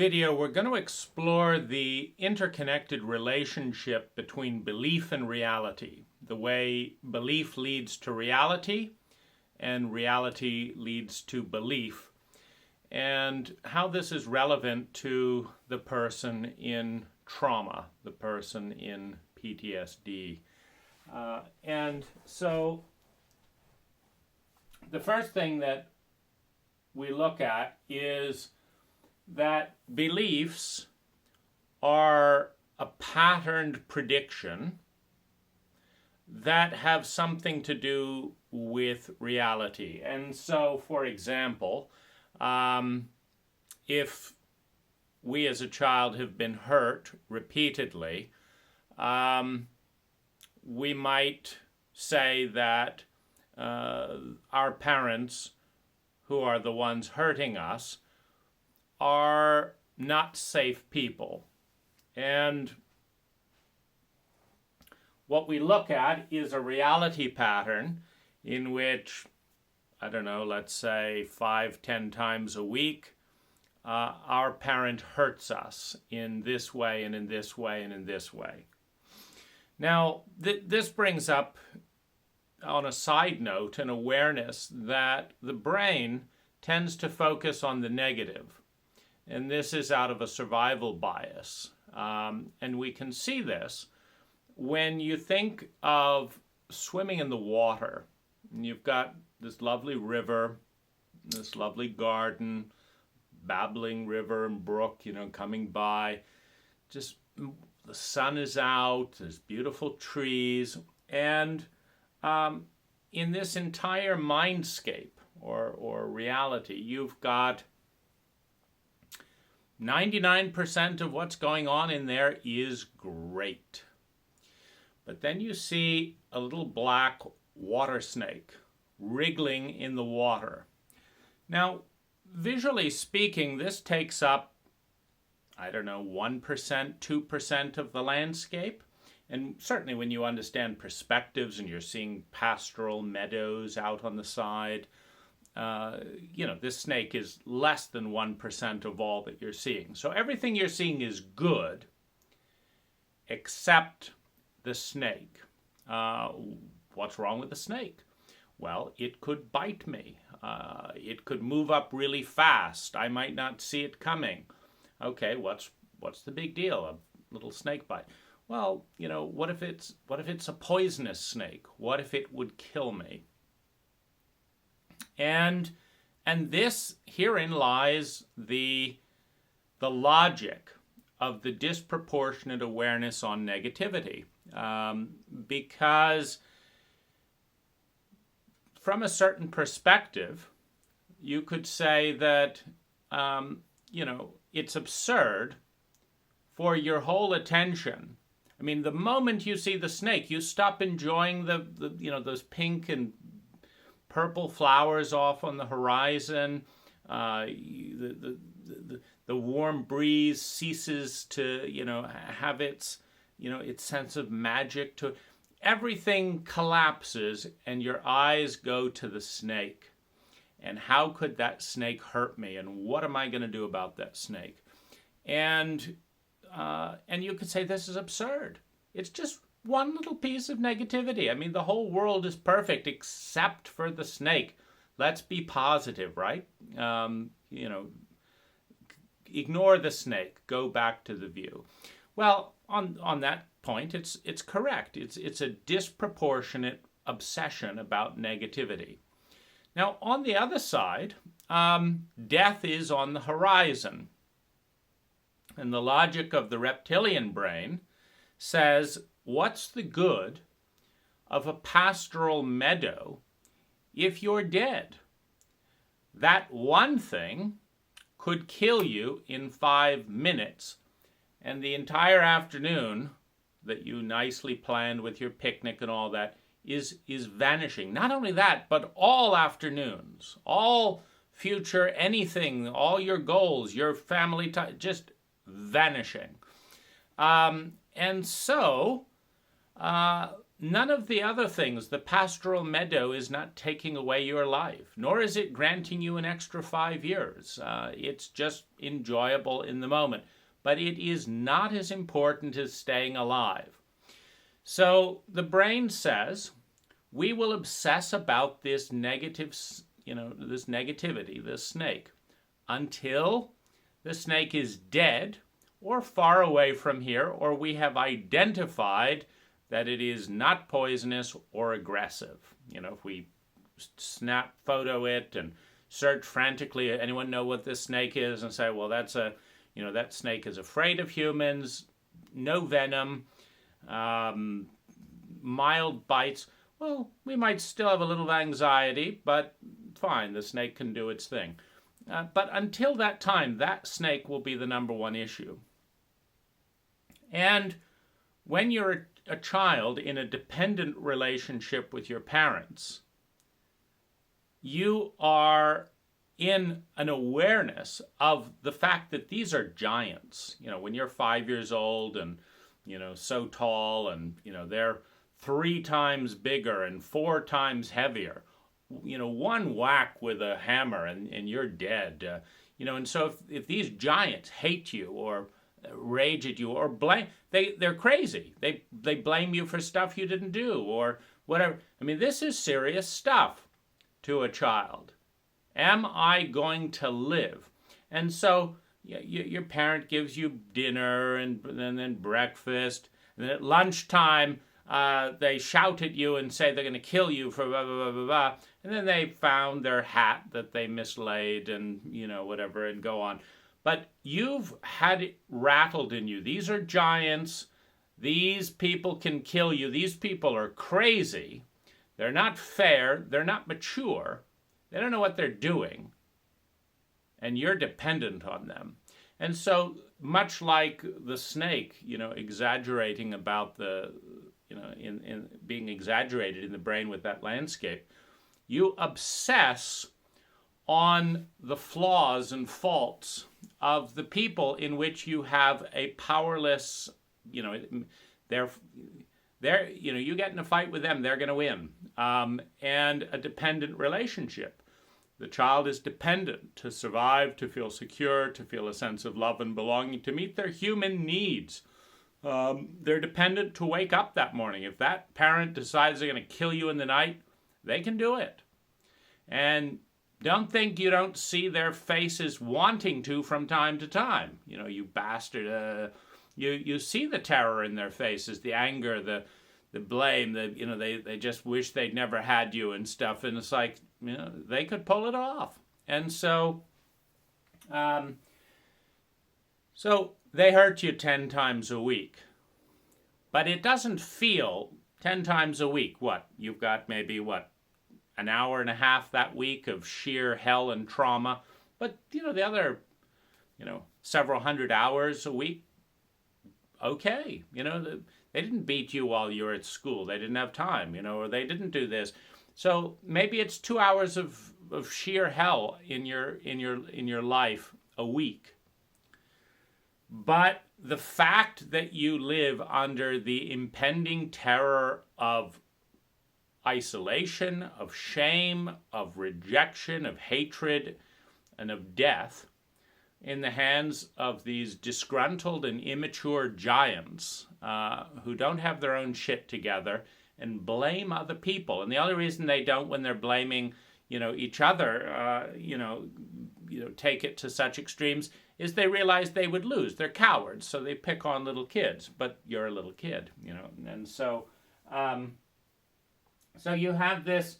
video, we're going to explore the interconnected relationship between belief and reality, the way belief leads to reality and reality leads to belief, and how this is relevant to the person in trauma, the person in PTSD. And so the first thing that we look at is that beliefs are a patterned prediction that have something to do with reality. And so, for example, if we as a child have been hurt repeatedly, we might say that our parents, who are the ones hurting us, are not safe people. And what we look at is a reality pattern in which, I don't know, let's say 5-10 times a week, our parent hurts us in this way and in this way and in this way. Now, this brings up, on a side note, an awareness that the brain tends to focus on the negative. And this is out of a survival bias. And we can see this when you think of swimming in the water. And you've got this lovely river, this lovely garden, babbling river and brook, coming by. Just the sun is out, there's beautiful trees. And in this entire mindscape or reality, you've got 99% of what's going on in there is great. But then you see a little black water snake wriggling in the water. Now, visually speaking, this takes up, 1%, 2% of the landscape. And certainly when you understand perspectives and you're seeing pastoral meadows out on the side, this snake is less than 1% of all that you're seeing. So everything you're seeing is good, except the snake. What's wrong with the snake? Well, it could bite me. It could move up really fast. I might not see it coming. Okay, what's the big deal? A little snake bite. Well, what if it's a poisonous snake? What if it would kill me? And this, herein lies the logic of the disproportionate awareness on negativity. Because from a certain perspective, you could say that, it's absurd for your whole attention. I mean, the moment you see the snake, you stop enjoying the those pink and purple flowers off on the horizon. The warm breeze ceases to, have its sense of magic to it. Everything collapses and your eyes go to the snake. And how could that snake hurt me? And what am I going to do about that snake? And you could say this is absurd. It's just one little piece of negativity. I mean, the whole world is perfect except for the snake. Let's be positive, right? Ignore the snake. Go back to the view. Well, on that point, it's correct. It's a disproportionate obsession about negativity. Now, on the other side, death is on the horizon. And the logic of the reptilian brain says, what's the good of a pastoral meadow if you're dead? That one thing could kill you in 5 minutes, and the entire afternoon that you nicely planned with your picnic and all that is vanishing. Not only that, but all afternoons, all future anything, all your goals, your family time, just vanishing. And so none of the other things, the pastoral meadow is not taking away your life, nor is it granting you an extra 5 years. It's just enjoyable in the moment. But it is not as important as staying alive. So the brain says, we will obsess about this negative, this negativity, this snake, until the snake is dead or far away from here, or we have identified that it is not poisonous or aggressive. If we snap photo it and search frantically, anyone know what this snake is, and say, well, that's that snake is afraid of humans, no venom, mild bites. Well, we might still have a little anxiety, but fine, the snake can do its thing. But until that time, that snake will be the number one issue. And when you're a child in a dependent relationship with your parents, you are in an awareness of the fact that these are giants. When you're 5 years old and, so tall and, they're 3 times bigger and 4 times heavier, one whack with a hammer and you're dead. And so if these giants hate you or rage at you or blame, they're crazy. They blame you for stuff you didn't do or whatever. I mean, this is serious stuff to a child. Am I going to live? And so your parent gives you dinner and then breakfast. And then at lunchtime, they shout at you and say they're going to kill you for blah, blah, blah, blah, blah. And then they found their hat that they mislaid and, whatever, and go on. But you've had it rattled in you. These are giants. These people can kill you. These people are crazy. They're not fair. They're not mature. They don't know what they're doing, and you're dependent on them. And so, much like the snake, exaggerating about in being exaggerated in the brain with that landscape, you obsess on the flaws and faults of the people in which you have a powerless, you get in a fight with them, they're going to win, and a dependent relationship. The child is dependent to survive, to feel secure, to feel a sense of love and belonging, to meet their human needs. They're dependent to wake up that morning. If that parent decides they're going to kill you in the night, they can do it. And don't think you don't see their faces wanting to from time to time. You bastard. You see the terror in their faces, the anger, the blame, they just wish they'd never had you and stuff. And it's like, they could pull it off. And so they hurt you 10 times a week. But it doesn't feel 10 times a week. What? You've got maybe, an hour and a half that week of sheer hell and trauma. But, the other, several hundred hours a week, okay. They didn't beat you while you were at school. They didn't have time, or they didn't do this. So maybe it's 2 hours of sheer hell in your life a week. But the fact that you live under the impending terror of isolation, of shame, of rejection, of hatred, and of death in the hands of these disgruntled and immature giants who don't have their own shit together and blame other people. And the only reason they don't when they're blaming, each other, take it to such extremes is they realize they would lose. They're cowards, so they pick on little kids. But you're a little kid, And so you have this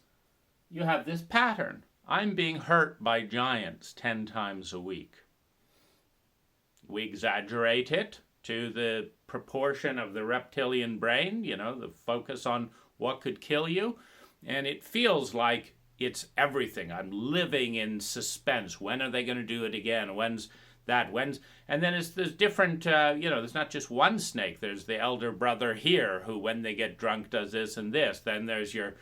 pattern. I'm being hurt by giants 10 times a week. We exaggerate it to the proportion of the reptilian brain, the focus on what could kill you. And it feels like it's everything. I'm living in suspense. When are they going to do it again? When's that? And then there's different, there's not just one snake. There's the elder brother here who, when they get drunk, does this and this. Then there's your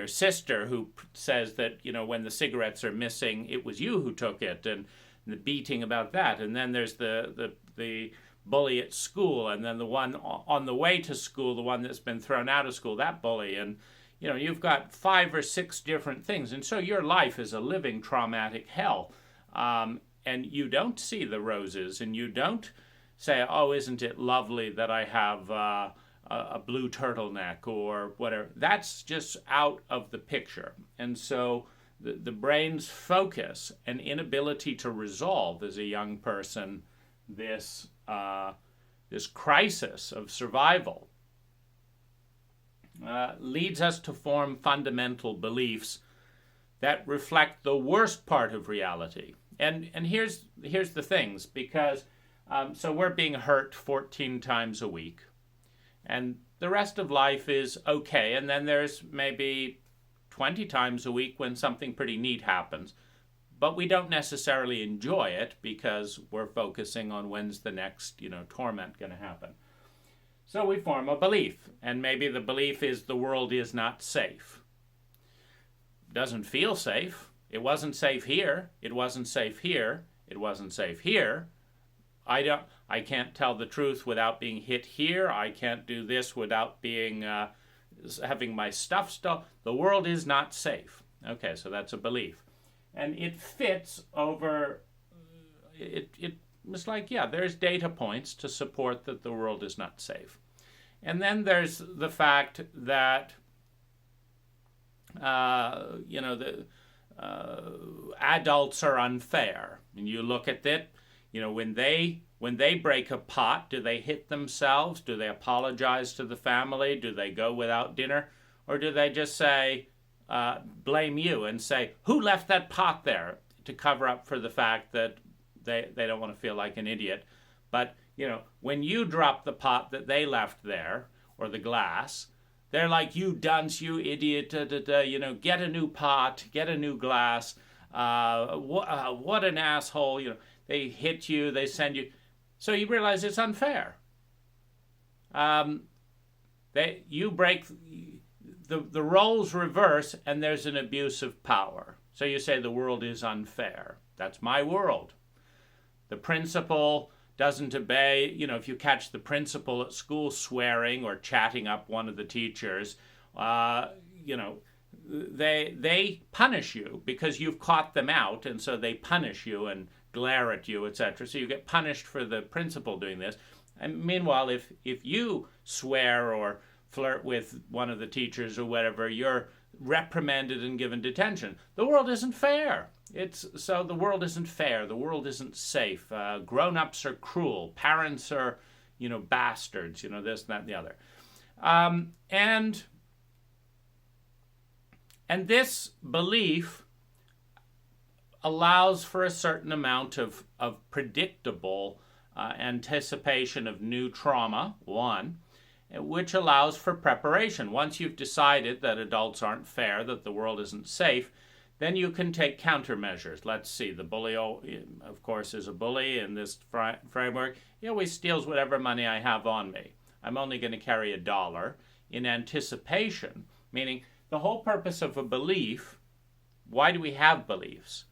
sister who says that, when the cigarettes are missing, it was you who took it. And the beating about that. And then there's the the bully at school, and then the one on the way to school, the one that's been thrown out of school, that bully, and you've got 5 or 6 different things, and so your life is a living traumatic hell, and you don't see the roses, and you don't say, oh, isn't it lovely that I have a blue turtleneck or whatever. That's just out of the picture. And so the brain's focus and inability to resolve as a young person this crisis of survival leads us to form fundamental beliefs that reflect the worst part of reality. And here's the things, because so we're being hurt 14 times a week, and the rest of life is okay, and then there's maybe 20 times a week when something pretty neat happens, but we don't necessarily enjoy it because we're focusing on when's the next torment going to happen. So we form a belief, and maybe the belief is the world is not safe. Doesn't feel safe. It wasn't safe here. It wasn't safe here. It wasn't safe here. I can't tell the truth without being hit here. I can't do this without being having my stuff stolen. The world is not safe. Okay, so that's a belief, and it fits over. It's like, yeah, there's data points to support that the world is not safe, and then there's the fact that the adults are unfair, and you look at it. When they break a pot, do they hit themselves? Do they apologize to the family? Do they go without dinner? Or do they just say, blame you and say, who left that pot there, to cover up for the fact that they don't want to feel like an idiot? But, when you drop the pot that they left there, or the glass, they're like, you dunce, you idiot, get a new pot, get a new glass, what an asshole, They hit you, they send you. So you realize it's unfair. You break, the roles reverse, and there's an abuse of power. So you say the world is unfair. That's my world. The principal doesn't obey. If you catch the principal at school swearing or chatting up one of the teachers, they punish you because you've caught them out, and so they punish you and glare at you, etc. So you get punished for the principal doing this. And meanwhile, if you swear or flirt with one of the teachers or whatever, you're reprimanded and given detention. The world isn't fair. So the world isn't fair. The world isn't safe. Grown-ups are cruel. Parents are, bastards. This, that, and the other. And this belief allows for a certain amount of predictable anticipation of new trauma, one, which allows for preparation. Once you've decided that adults aren't fair, that the world isn't safe, then you can take countermeasures. Let's see, the bully, of course, is a bully in this framework. He always steals whatever money I have on me. I'm only going to carry $1 in anticipation, meaning the whole purpose of a belief, why do we have beliefs?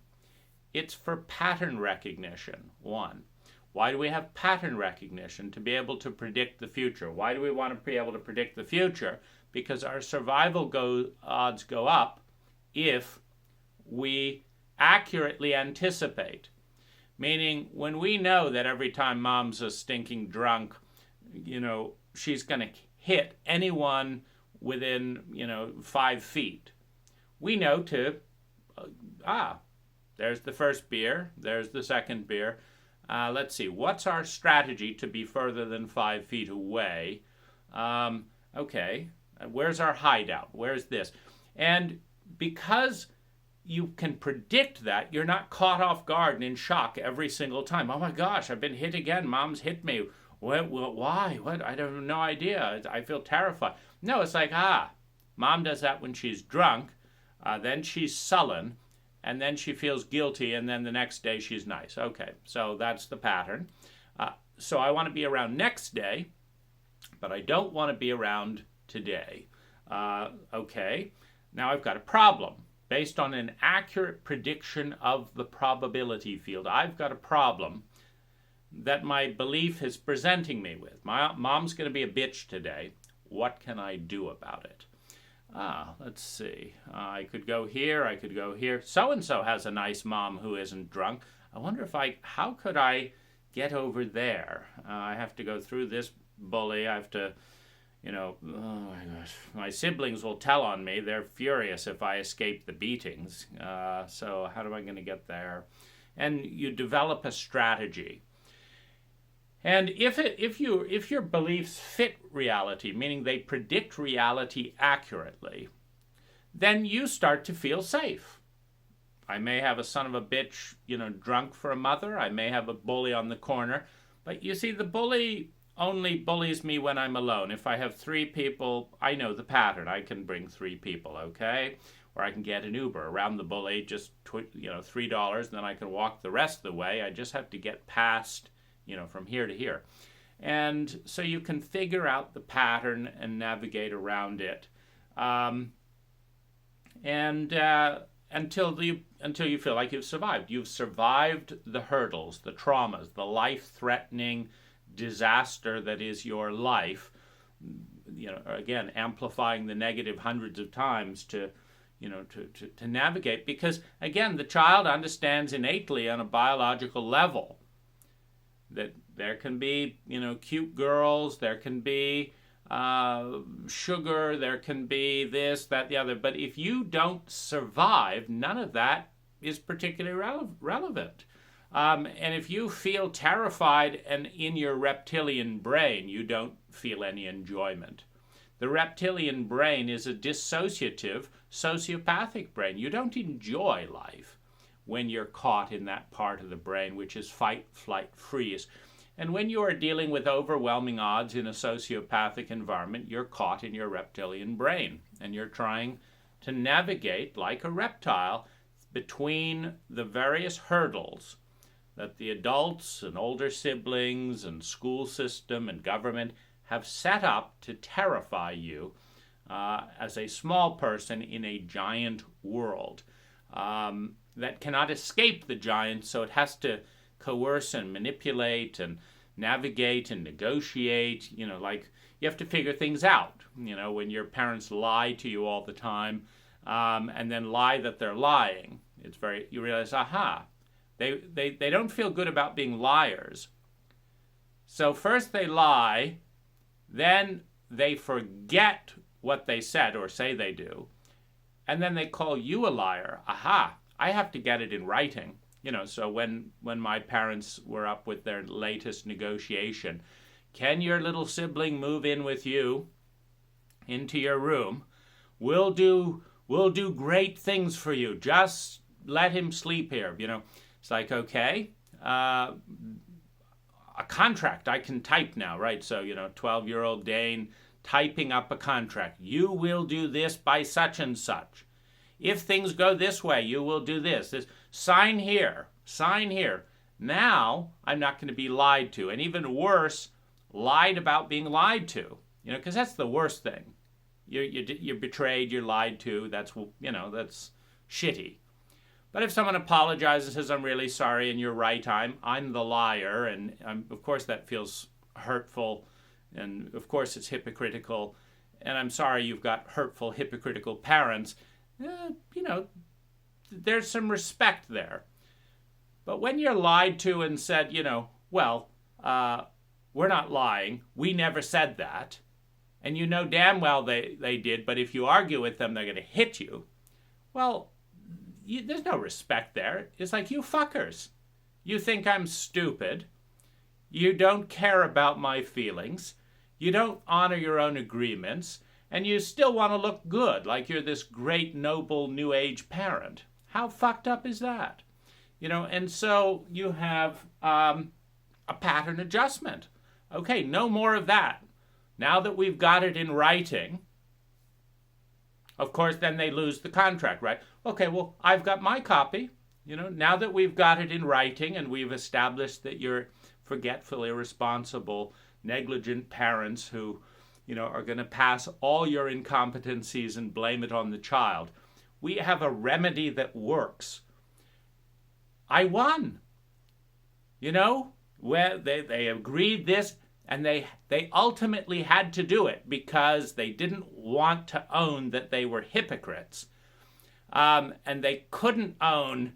It's for pattern recognition, one. Why do we have pattern recognition? To be able to predict the future. Why do we want to be able to predict the future? Because our survival odds go up if we accurately anticipate. Meaning, when we know that every time mom's a stinking drunk, she's going to hit anyone within, 5 feet, we know to, there's the first beer, there's the second beer. Let's see, what's our strategy to be further than 5 feet away? Okay, where's our hideout? Where's this? And because you can predict that, you're not caught off guard and in shock every single time. Oh my gosh, I've been hit again. Mom's hit me. Why? What? I have no idea. I feel terrified. No, it's like, mom does that when she's drunk, then she's sullen, and then she feels guilty, and then the next day she's nice. Okay, so that's the pattern. So I want to be around next day, but I don't want to be around today. Okay, now I've got a problem. Based on an accurate prediction of the probability field, I've got a problem that my belief is presenting me with. My mom's going to be a bitch today. What can I do about it? Let's see. I could go here. I could go here. So-and-so has a nice mom who isn't drunk. I wonder how could I get over there? I have to go through this bully. I have to, oh my gosh, my siblings will tell on me. They're furious if I escape the beatings. So how am I going to get there? And you develop a strategy. And if your beliefs fit reality, meaning they predict reality accurately, then you start to feel safe. I may have a son of a bitch, drunk for a mother. I may have a bully on the corner. But you see, the bully only bullies me when I'm alone. If I have 3 people, I know the pattern. I can bring 3 people, okay? Or I can get an Uber around the bully, just $3, and then I can walk the rest of the way. I just have to get past, from here to here. And so you can figure out the pattern and navigate around it. Until you feel like you've survived. You've survived the hurdles, the traumas, the life-threatening disaster that is your life. Again, amplifying the negative hundreds of times to navigate. Because, again, the child understands innately on a biological level that there can be, cute girls, there can be sugar, there can be this, that, the other. But if you don't survive, none of that is particularly relevant. And if you feel terrified and in your reptilian brain, you don't feel any enjoyment. The reptilian brain is a dissociative, sociopathic brain. You don't enjoy life when you're caught in that part of the brain, which is fight, flight, freeze. And when you are dealing with overwhelming odds in a sociopathic environment, you're caught in your reptilian brain, and you're trying to navigate like a reptile between the various hurdles that the adults and older siblings and school system and government have set up to terrify you as a small person in a giant world that cannot escape the giant, so it has to coerce and manipulate and navigate and negotiate. Like you have to figure things out. When your parents lie to you all the time and then lie that they're lying, you realize, they don't feel good about being liars. So first they lie, then they forget what they said or say they do, and then they call you a liar. I have to get it in writing. So when my parents were up with their latest negotiation, can your little sibling move in with you into your room? We'll do great things for you. Just let him sleep here. It's like, okay, a contract I can type now, right? So, 12-year-old Dane typing up a contract. You will do this by such and such. If things go this way, you will do this. Sign here. Sign here. Now, I'm not going to be lied to. And even worse, lied about being lied to. Because that's the worst thing. You're betrayed, you're lied to. That's shitty. But if someone apologizes and says, I'm really sorry, and you're right, I'm the liar, and of course that feels hurtful, and of course it's hypocritical, and I'm sorry you've got hurtful, hypocritical parents, there's some respect there. But when you're lied to and said, we're not lying, we never said that, and damn well they did, but if you argue with them, they're going to hit you, well, there's no respect there. It's like, you fuckers. You think I'm stupid. You don't care about my feelings. You don't honor your own agreements. And you still want to look good, like you're this great, noble, new age parent. How fucked up is that? And so you have a pattern adjustment. Okay, no more of that. Now that we've got it in writing, of course, then they lose the contract, right? Okay, well, I've got my copy. Now that we've got it in writing and we've established that you're forgetful, irresponsible, negligent parents who, are going to pass all your incompetencies and blame it on the child, we have a remedy that works. I won. Well, they agreed this, and they ultimately had to do it because they didn't want to own that they were hypocrites. And they couldn't own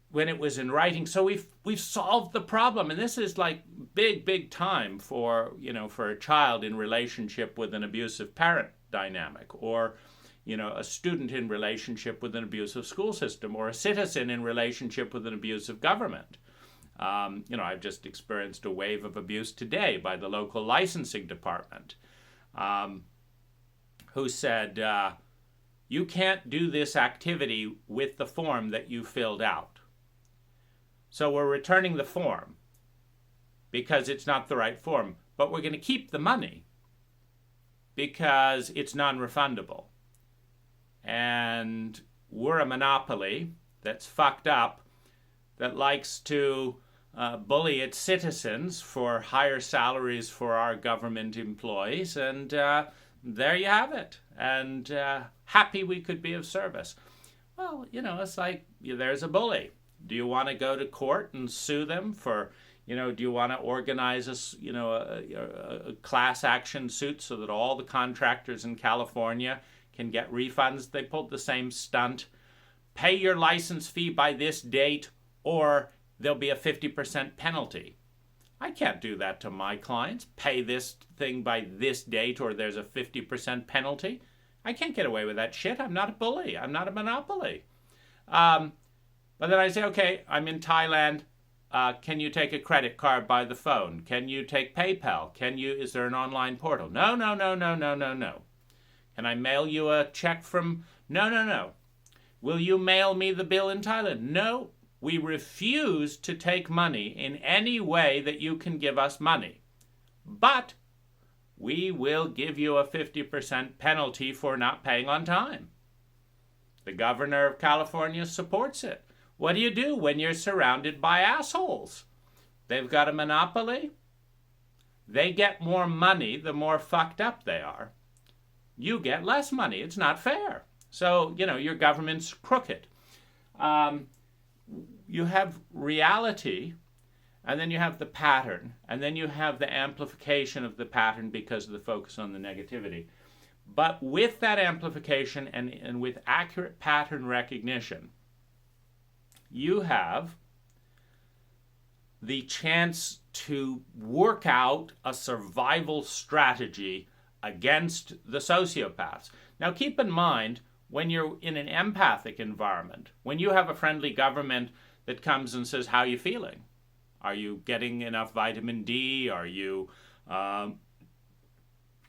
when it was in writing. So we've solved the problem, and this is like big time for a child in relationship with an abusive parent dynamic, or a student in relationship with an abusive school system, or a citizen in relationship with an abusive government. I've just experienced a wave of abuse today by the local licensing department, who said, you can't do this activity with the form that you filled out. So we're returning the form because it's not the right form, but we're going to keep the money because it's non-refundable. And we're a monopoly that's fucked up, that likes to bully its citizens for higher salaries for our government employees, and there you have it. And happy we could be of service. Well, it's like, there's a bully. Do you want to go to court and sue them for, do you want to organize a class action suit so that all the contractors in California can get refunds? They pulled the same stunt. Pay your license fee by this date, or there'll be a 50% penalty. I can't do that to my clients. Pay this thing by this date, or there's a 50% penalty. I can't get away with that shit. I'm not a bully. I'm not a monopoly. But then I say, okay, I'm in Thailand. Can you take a credit card by the phone? Can you take PayPal? Is there an online portal? No. Can I mail you a check from? No. Will you mail me the bill in Thailand? No. We refuse to take money in any way that you can give us money. But we will give you a 50% penalty for not paying on time. The governor of California supports it. What do you do when you're surrounded by assholes? They've got a monopoly. They get more money the more fucked up they are. You get less money. It's not fair. So, your government's crooked. You have reality, and then you have the pattern, and then you have the amplification of the pattern because of the focus on the negativity. But with that amplification and with accurate pattern recognition, you have the chance to work out a survival strategy against the sociopaths. Now, keep in mind, when you're in an empathic environment, when you have a friendly government that comes and says, how are you feeling? Are you getting enough vitamin D? Are you, are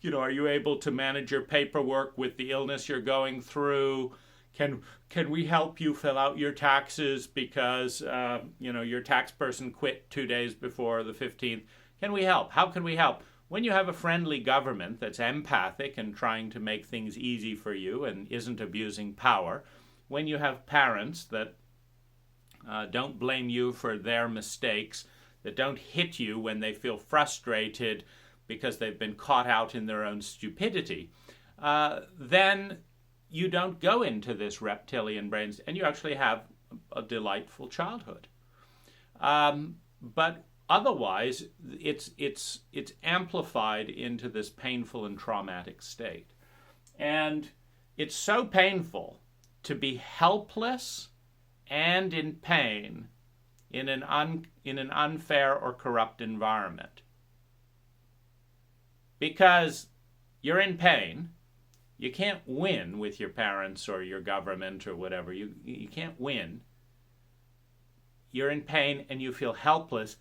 you able to manage your paperwork with the illness you're going through? Can we help you fill out your taxes because, your tax person quit 2 days before the 15th? Can we help? How can we help? When you have a friendly government that's empathic and trying to make things easy for you and isn't abusing power, when you have parents that don't blame you for their mistakes, that don't hit you when they feel frustrated because they've been caught out in their own stupidity, then you don't go into this reptilian brains, and you actually have a delightful childhood. But otherwise, it's amplified into this painful and traumatic state. And it's so painful to be helpless and in pain in an unfair or corrupt environment. Because you're in pain. You can't win with your parents or your government or whatever. You can't win. You're in pain and you feel helpless.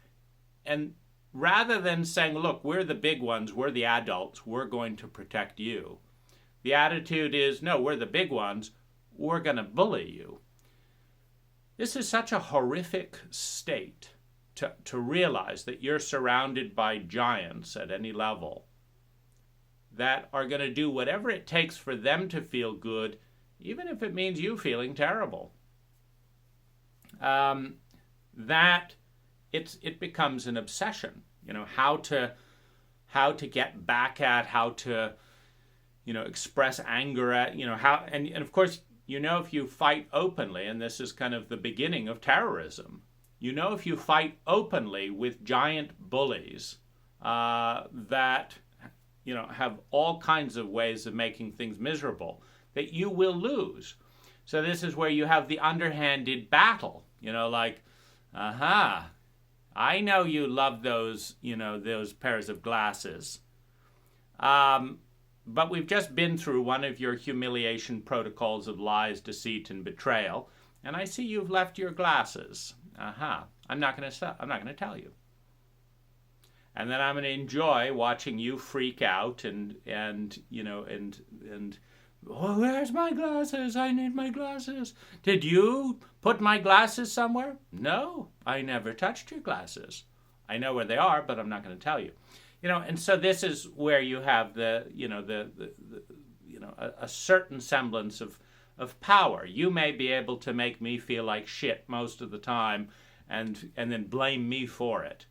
And rather than saying, look, we're the big ones, we're the adults, we're going to protect you, the attitude is, no, we're the big ones, we're going to bully you. This is such a horrific state to realize that you're surrounded by giants at any level that are going to do whatever it takes for them to feel good, even if it means you feeling terrible. That it becomes an obsession. How to get back at, how to express anger at, how, and of course, if you fight openly, and this is kind of the beginning of terrorism, You know if you fight openly with giant bullies that have all kinds of ways of making things miserable, that you will lose. So this is where you have the underhanded battle. Like, I know you love those pairs of glasses. But we've just been through one of your humiliation protocols of lies, deceit, and betrayal, and I see you've left your glasses. I'm not going to tell you. And then I'm going to enjoy watching you freak out and oh, where's my glasses? I need my glasses. Did you put my glasses somewhere? No, I never touched your glasses. I know where they are, but I'm not going to tell you. And so this is where you have a certain semblance of power. You may be able to make me feel like shit most of the time and then blame me for it.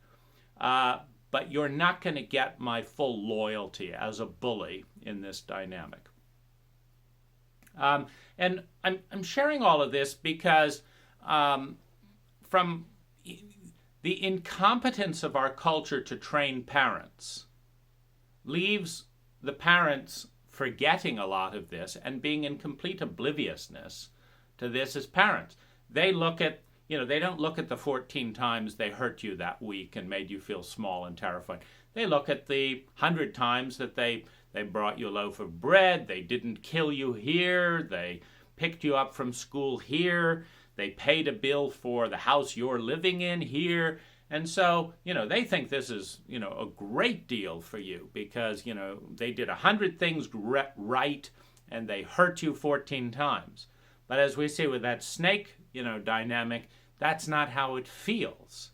But you're not going to get my full loyalty as a bully in this dynamic. And I'm sharing all of this because from the incompetence of our culture to train parents leaves the parents forgetting a lot of this and being in complete obliviousness to this as parents. They look at, they don't look at the 14 times they hurt you that week and made you feel small and terrified. They look at the 100 times that they brought you a loaf of bread, they didn't kill you here, they picked you up from school here, they paid a bill for the house you're living in here. And so, they think this is, a great deal for you because, they did 100 things right and they hurt you 14 times. But as we see with that snake, dynamic, that's not how it feels.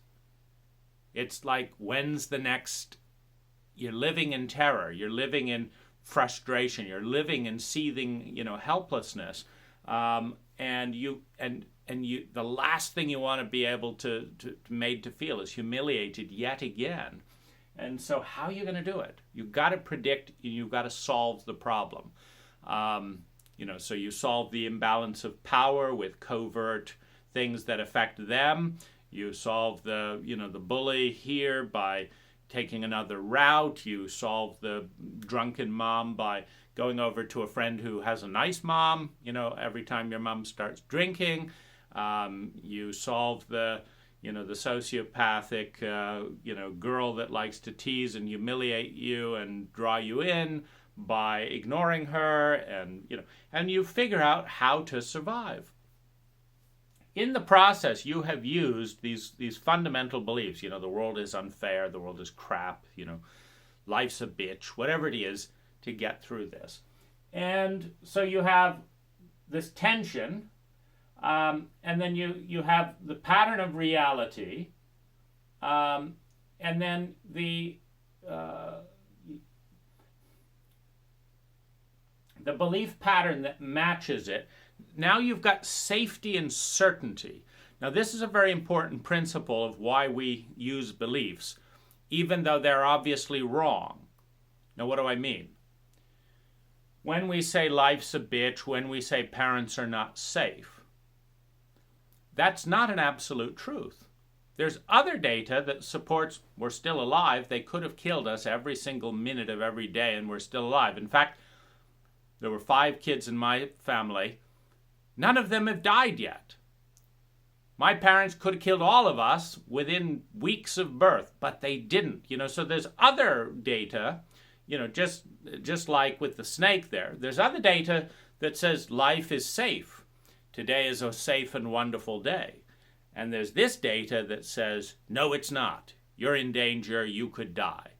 It's like, when's the next? You're living in terror. You're living in frustration. You're living in seething, helplessness. And the last thing you want to be able to made to feel is humiliated yet again. And so how are you going to do it? You've got to predict, you've got to solve the problem. So you solve the imbalance of power with covert things that affect them. You solve the bully here by taking another route. You solve the drunken mom by going over to a friend who has a nice mom, every time your mom starts drinking. You solve the sociopathic, girl that likes to tease and humiliate you and draw you in by ignoring her, and you figure out how to survive. In the process, you have used these fundamental beliefs. The world is unfair, the world is crap, life's a bitch, whatever it is, to get through this. And so you have this tension, and then you have the pattern of reality, and then the belief pattern that matches it. Now you've got safety and certainty. Now this is a very important principle of why we use beliefs, even though they're obviously wrong. Now what do I mean? When we say life's a bitch, when we say parents are not safe, that's not an absolute truth. There's other data that supports we're still alive. They could have killed us every single minute of every day and we're still alive. In fact, there were 5 kids in my family. None of them have died yet. My parents could have killed all of us within weeks of birth, but they didn't. So there's other data, just like with the snake there's other data that says life is safe. Today is a safe and wonderful day. And there's this data that says, no, it's not. You're in danger. You could die.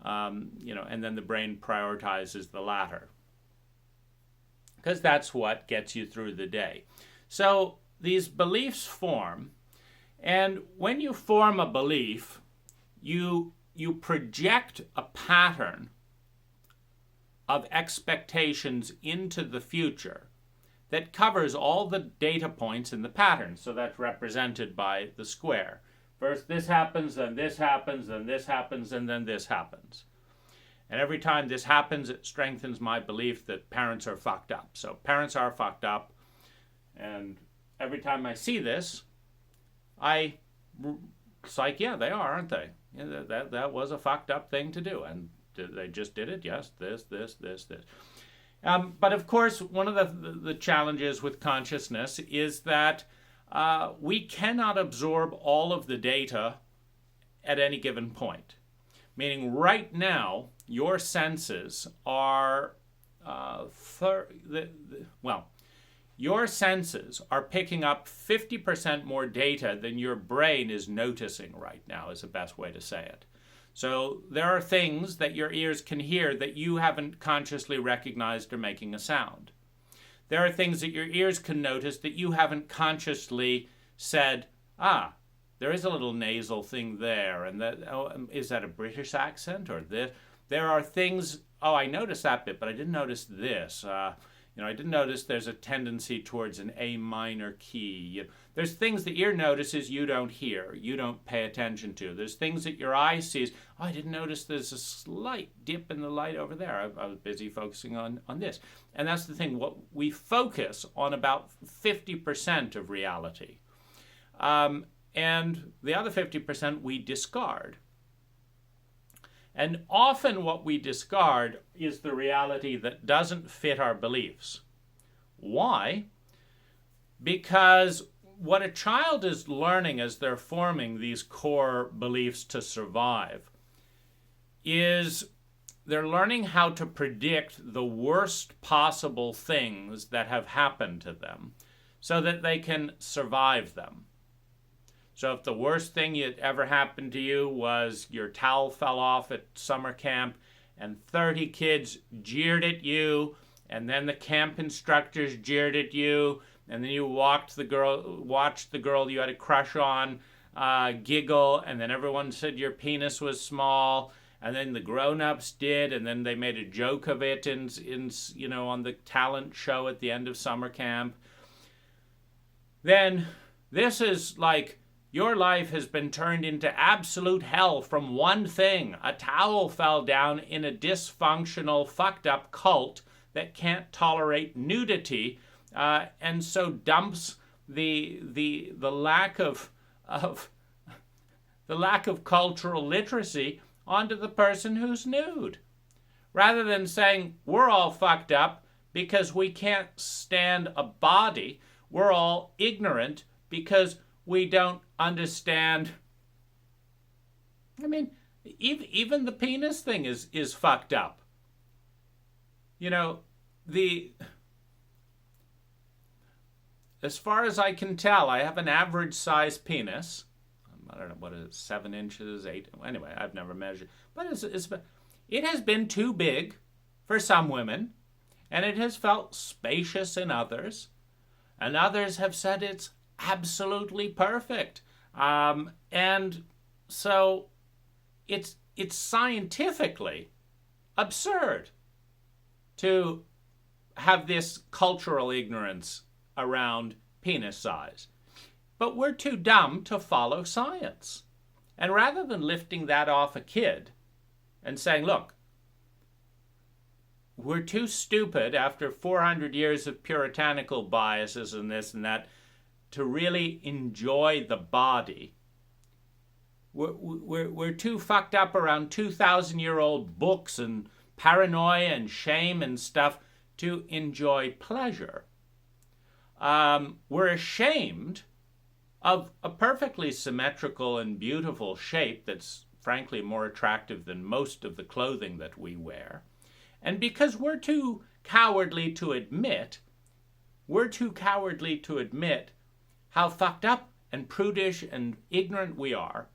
And then the brain prioritizes the latter, because that's what gets you through the day. So these beliefs form, and when you form a belief, you project a pattern of expectations into the future that covers all the data points in the pattern. So that's represented by the square. First this happens, then this happens, then this happens, and then this happens. And every time this happens, it strengthens my belief that parents are fucked up. So parents are fucked up. And every time I see this, I it's like, yeah, they are, aren't they? Yeah, that was a fucked up thing to do, and they just did it. Yes, this. But of course, one of the challenges with consciousness is that we cannot absorb all of the data at any given point. Meaning, right now, your senses are your senses are picking up 50% more data than your brain is noticing right now, is the best way to say it. So there are things that your ears can hear that you haven't consciously recognized are making a sound. There are things that your ears can notice that you haven't consciously said, there is a little nasal thing there, and is that a British accent or this? There are things, I noticed that bit, but I didn't notice this. I didn't notice there's a tendency towards an A minor key. There's things that ear notices you don't hear, you don't pay attention to. There's things that your eye sees. I didn't notice there's a slight dip in the light over there. I was busy focusing on this. And that's the thing. What we focus on about 50% of reality. And the other 50% we discard. And often what we discard is the reality that doesn't fit our beliefs. Why? Because what a child is learning as they're forming these core beliefs to survive is they're learning how to predict the worst possible things that have happened to them so that they can survive them. So if the worst thing that ever happened to you was your towel fell off at summer camp and 30 kids jeered at you, and then the camp instructors jeered at you, and then you watched the girl you had a crush on giggle, and then everyone said your penis was small, and then the grown-ups did, and then they made a joke of it in on the talent show at the end of summer camp. Then this is like your life has been turned into absolute hell from one thing. A towel fell down in a dysfunctional, fucked up cult that can't tolerate nudity, and so dumps the lack of cultural literacy onto the person who's nude, rather than saying we're all fucked up because we can't stand a body. We're all ignorant because we don't understand. I mean, even the penis thing is fucked up. As far as I can tell, I have an average size penis. I don't know, what is it, 7 inches, 8? Anyway, I've never measured. But it has been too big for some women, and it has felt spacious in others, and others have said it's absolutely perfect. And so it's scientifically absurd to have this cultural ignorance around penis size. But we're too dumb to follow science. And rather than lifting that off a kid and saying, look, we're too stupid after 400 years of puritanical biases and this and that to really enjoy the body. We're too fucked up around 2,000-year-old books and paranoia and shame and stuff to enjoy pleasure. We're ashamed of a perfectly symmetrical and beautiful shape that's frankly more attractive than most of the clothing that we wear. And because we're too cowardly to admit how fucked up and prudish and ignorant we are,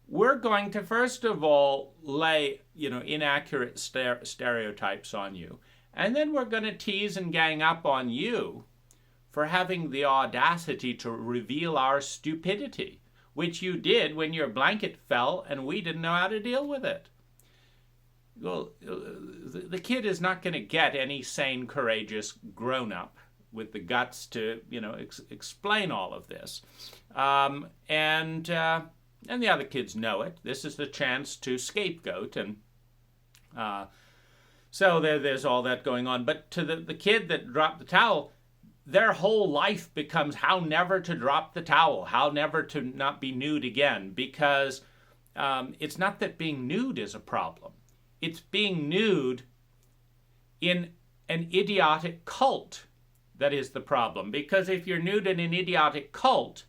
we're going to first of all lay, inaccurate stereotypes on you. And then we're going to tease and gang up on you for having the audacity to reveal our stupidity, which you did when your blanket fell and we didn't know how to deal with it. Well, the kid is not going to get any sane, courageous grown-up with the guts to, explain all of this. And the other kids know it. This is the chance to scapegoat, and so there's all that going on. But to the kid that dropped the towel, their whole life becomes how never to drop the towel, how never to not be nude again, because it's not that being nude is a problem. It's being nude in an idiotic cult that is the problem. Because if you're nude in an idiotic cult,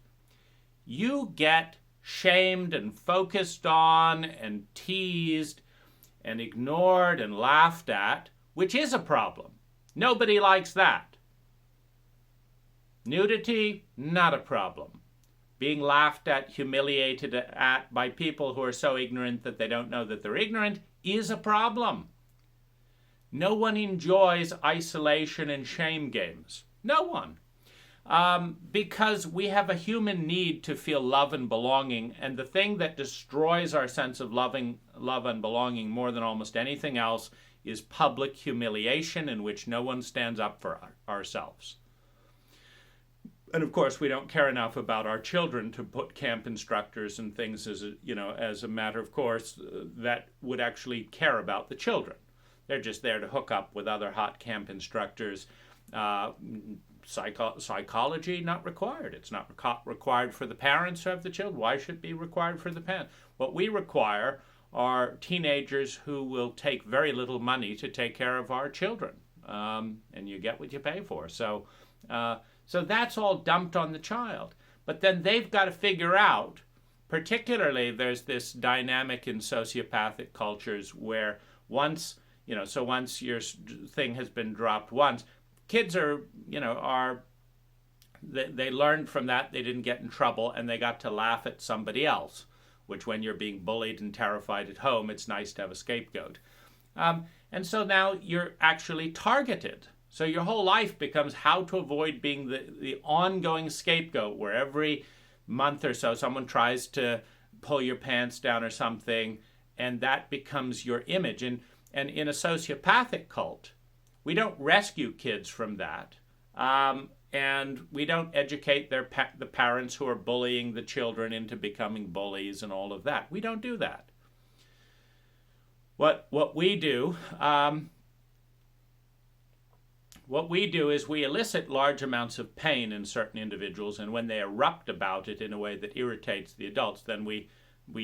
you get shamed and focused on and teased and ignored and laughed at, which is a problem. Nobody likes that. Nudity, not a problem. Being laughed at, humiliated at by people who are so ignorant that they don't know that they're ignorant is a problem. No one enjoys isolation and shame games. No one. Because we have a human need to feel love and belonging, and the thing that destroys our sense of love and belonging more than almost anything else is public humiliation in which no one stands up for ourselves. And of course, we don't care enough about our children to put camp instructors and things as a matter of course that would actually care about the children. They're just there to hook up with other hot camp instructors. Psychology, not required. It's not required for the parents who have the children. Why should it be required for the parents? What we require are teenagers who will take very little money to take care of our children. And you get what you pay for. So that's all dumped on the child. But then they've got to figure out, particularly there's this dynamic in sociopathic cultures where once your thing has been dropped once, kids they learned from that, they didn't get in trouble, and they got to laugh at somebody else, which when you're being bullied and terrified at home, it's nice to have a scapegoat. And so now you're actually targeted. So your whole life becomes how to avoid being the ongoing scapegoat, where every month or so someone tries to pull your pants down or something, and that becomes your image. And in a sociopathic cult, we don't rescue kids from that, and we don't educate the parents who are bullying the children into becoming bullies and all of that. We don't do that. What we do is we elicit large amounts of pain in certain individuals, and when they erupt about it in a way that irritates the adults, then we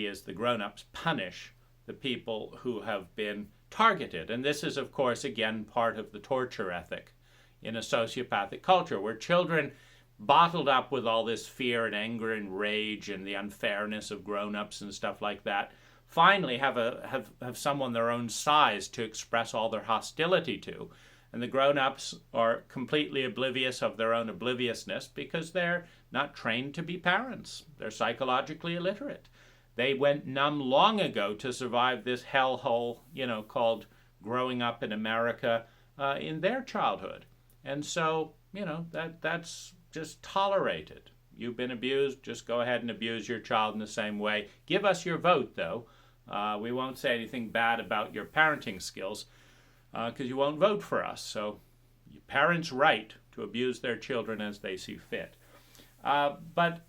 as the grown-ups punish the people who have been targeted. And this is, of course, again, part of the torture ethic in a sociopathic culture, where children bottled up with all this fear and anger and rage and the unfairness of grown-ups and stuff like that, finally have someone their own size to express all their hostility to. And the grown-ups are completely oblivious of their own obliviousness because they're not trained to be parents. They're psychologically illiterate. They went numb long ago to survive this hellhole, called growing up in America in their childhood. And so, that's just tolerated. You've been abused, just go ahead and abuse your child in the same way. Give us your vote, though. We won't say anything bad about your parenting skills because you won't vote for us. So parents' right to abuse their children as they see fit. But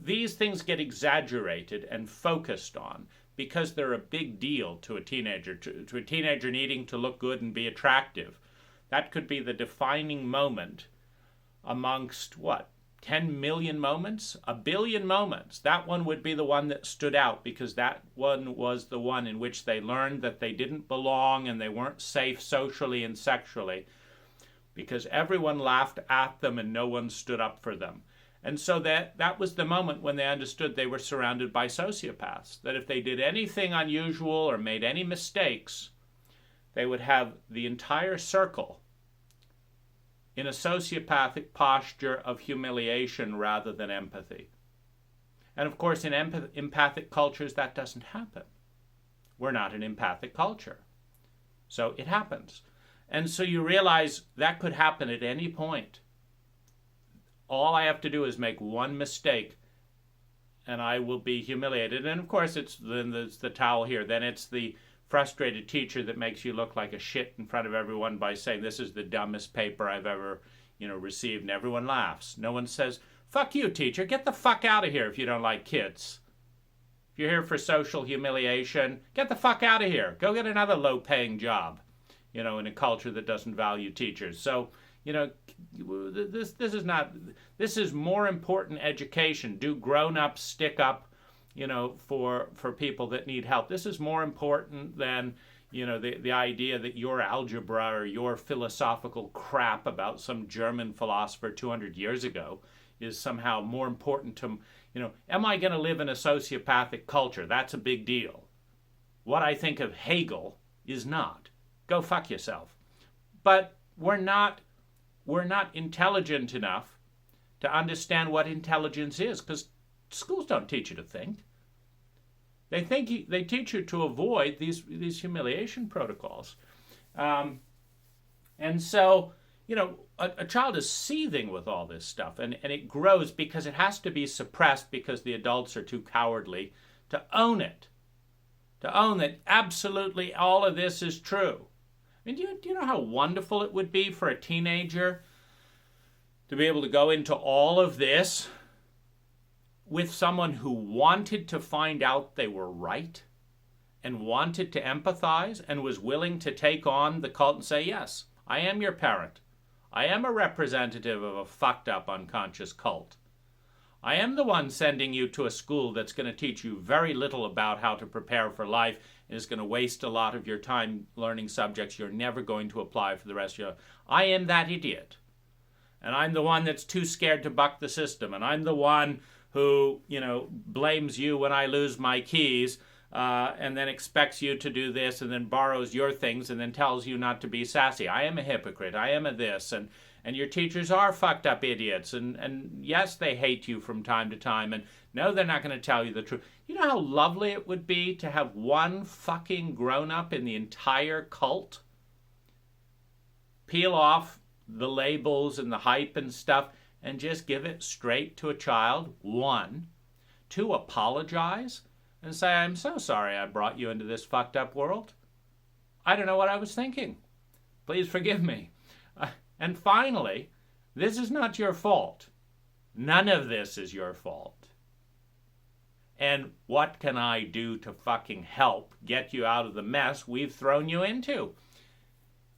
these things get exaggerated and focused on because they're a big deal to a teenager, to a teenager needing to look good and be attractive. That could be the defining moment amongst, 10 million moments? 1 billion moments. That one would be the one that stood out because that one was the one in which they learned that they didn't belong and they weren't safe socially and sexually because everyone laughed at them and no one stood up for them. And so that was the moment when they understood they were surrounded by sociopaths, that if they did anything unusual or made any mistakes, they would have the entire circle in a sociopathic posture of humiliation rather than empathy. And of course, in empathic cultures, that doesn't happen. We're not an empathic culture. So it happens. And so you realize that could happen at any point. All I have to do is make one mistake and I will be humiliated. And of course, then there's the towel here. Then it's the frustrated teacher that makes you look like a shit in front of everyone by saying, this is the dumbest paper I've ever, received. And everyone laughs. No one says, fuck you, teacher. Get the fuck out of here if you don't like kids. If you're here for social humiliation, get the fuck out of here. Go get another low-paying job, in a culture that doesn't value teachers. So, This is not. This is more important education. Do grown-ups stick up, for people that need help? This is more important than the idea that your algebra or your philosophical crap about some German philosopher 200 years ago is somehow more important to, am I going to live in a sociopathic culture? That's a big deal. What I think of Hegel is not. Go fuck yourself. But we're not intelligent enough to understand what intelligence is, because schools don't teach you to think. They teach you to avoid these humiliation protocols. And so, a child is seething with all this stuff, and it grows because it has to be suppressed because the adults are too cowardly to own it. To own that absolutely all of this is true. I mean, do you know how wonderful it would be for a teenager to be able to go into all of this with someone who wanted to find out they were right and wanted to empathize and was willing to take on the cult and say, yes, I am your parent. I am a representative of a fucked up unconscious cult. I am the one sending you to a school that's going to teach you very little about how to prepare for life and is going to waste a lot of your time learning subjects you're never going to apply for the rest of your life. I am that idiot. And I'm the one that's too scared to buck the system. And I'm the one who, blames you when I lose my keys and then expects you to do this and then borrows your things and then tells you not to be sassy. I am a hypocrite. I am a this. And your teachers are fucked up idiots. And yes, they hate you from time to time. And no, they're not going to tell you the truth. You know how lovely it would be to have one fucking grown-up in the entire cult peel off the labels and the hype and stuff and just give it straight to a child, one, to apologize and say, I'm so sorry I brought you into this fucked up world. I don't know what I was thinking. Please forgive me. And finally, this is not your fault. None of this is your fault. And what can I do to fucking help get you out of the mess we've thrown you into?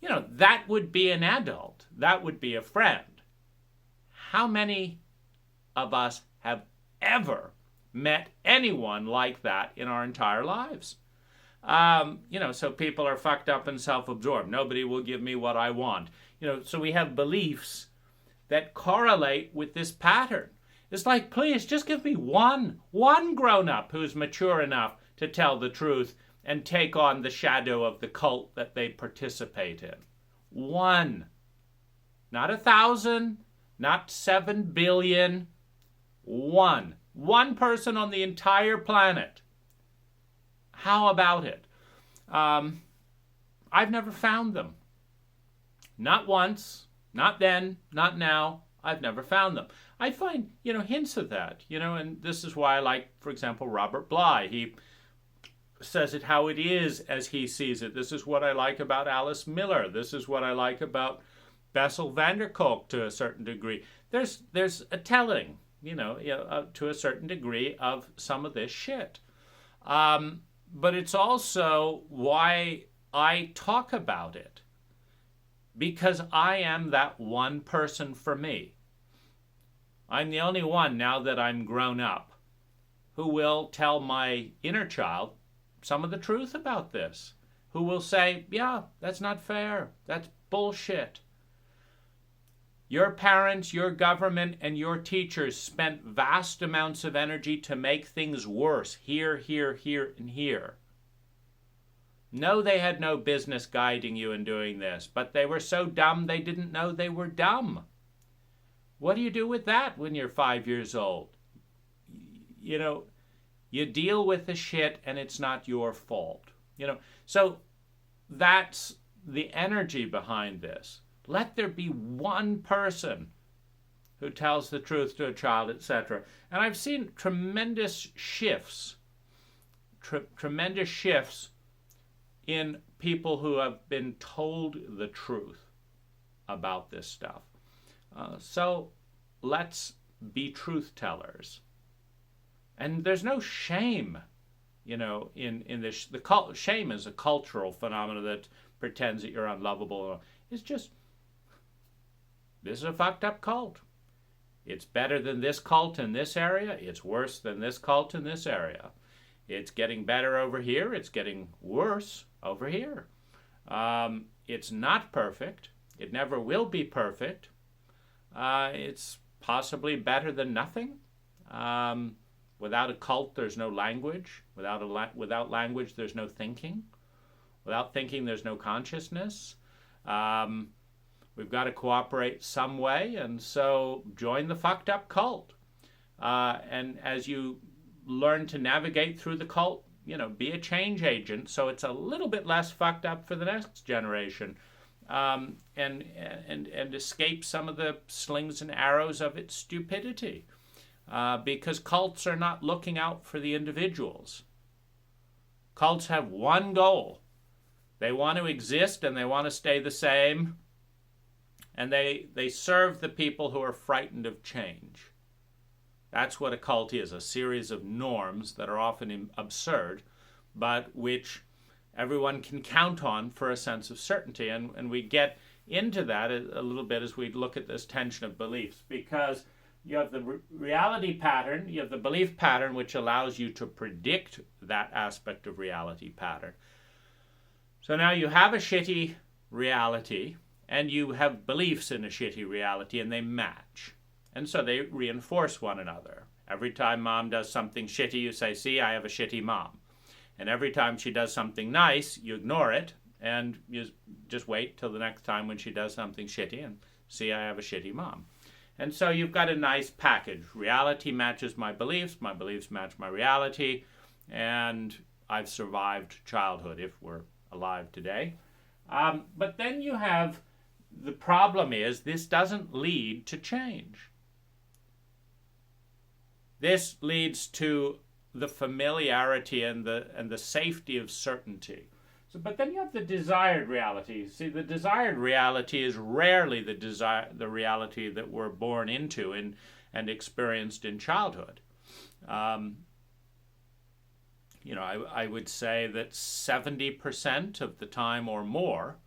That would be an adult. That would be a friend. How many of us have ever met anyone like that in our entire lives? So people are fucked up and self-absorbed. Nobody will give me what I want. So we have beliefs that correlate with this pattern. It's like, please, just give me one grown-up who's mature enough to tell the truth and take on the shadow of the cult that they participate in. One. Not 1,000, not 7 billion. One. One person on the entire planet. How about it? I've never found them. Not once, not then, not now. I've never found them. I find, hints of that, and this is why I like, for example, Robert Bly. He says it how it is as he sees it. This is what I like about Alice Miller. This is what I like about Bessel van der Kolk to a certain degree. There's a telling, to a certain degree of some of this shit. But it's also why I talk about it. Because I am that one person for me. I'm the only one, now that I'm grown up, who will tell my inner child some of the truth about this. Who will say, yeah, that's not fair. That's bullshit. Your parents, your government, and your teachers spent vast amounts of energy to make things worse here, here, here, and here. No, they had no business guiding you in doing this, but they were so dumb they didn't know they were dumb. What do you do with that when you're 5 years old? You deal with the shit and it's not your fault. So that's the energy behind this. Let there be one person who tells the truth to a child, etc. And I've seen tremendous shifts in people who have been told the truth about this stuff. So let's be truth tellers. And there's no shame, in this. Shame is a cultural phenomenon that pretends that you're unlovable. It's just, this is a fucked up cult. It's better than this cult in this area. It's worse than this cult in this area. It's getting better over here. It's getting worse over here. It's not perfect. It never will be perfect. It's possibly better than nothing. Without a cult, there's no language. Without language, there's no thinking. Without thinking, there's no consciousness. We've got to cooperate some way, and so join the fucked up cult. And as you learn to navigate through the cult, be a change agent so it's a little bit less fucked up for the next generation, and escape some of the slings and arrows of its stupidity. Because cults are not looking out for the individuals. Cults have one goal. They want to exist and they want to stay the same. And they serve the people who are frightened of change. That's what a cult is, a series of norms that are often absurd, but which everyone can count on for a sense of certainty. And we get into that a little bit as we look at this tension of beliefs, because you have the reality pattern, you have the belief pattern, which allows you to predict that aspect of reality pattern. So now you have a shitty reality, and you have beliefs in a shitty reality, and they match. And so they reinforce one another. Every time mom does something shitty, you say, see, I have a shitty mom. And every time she does something nice, you ignore it, and you just wait till the next time when she does something shitty, and see, I have a shitty mom. And so you've got a nice package. Reality matches my beliefs match my reality, and I've survived childhood if we're alive today. But then you have, the problem is, this doesn't lead to change. This leads to the familiarity and the safety of certainty. But then you have the desired reality. See, the desired reality is rarely the reality that we're born into and experienced in childhood. I would say that 70% of the time or more,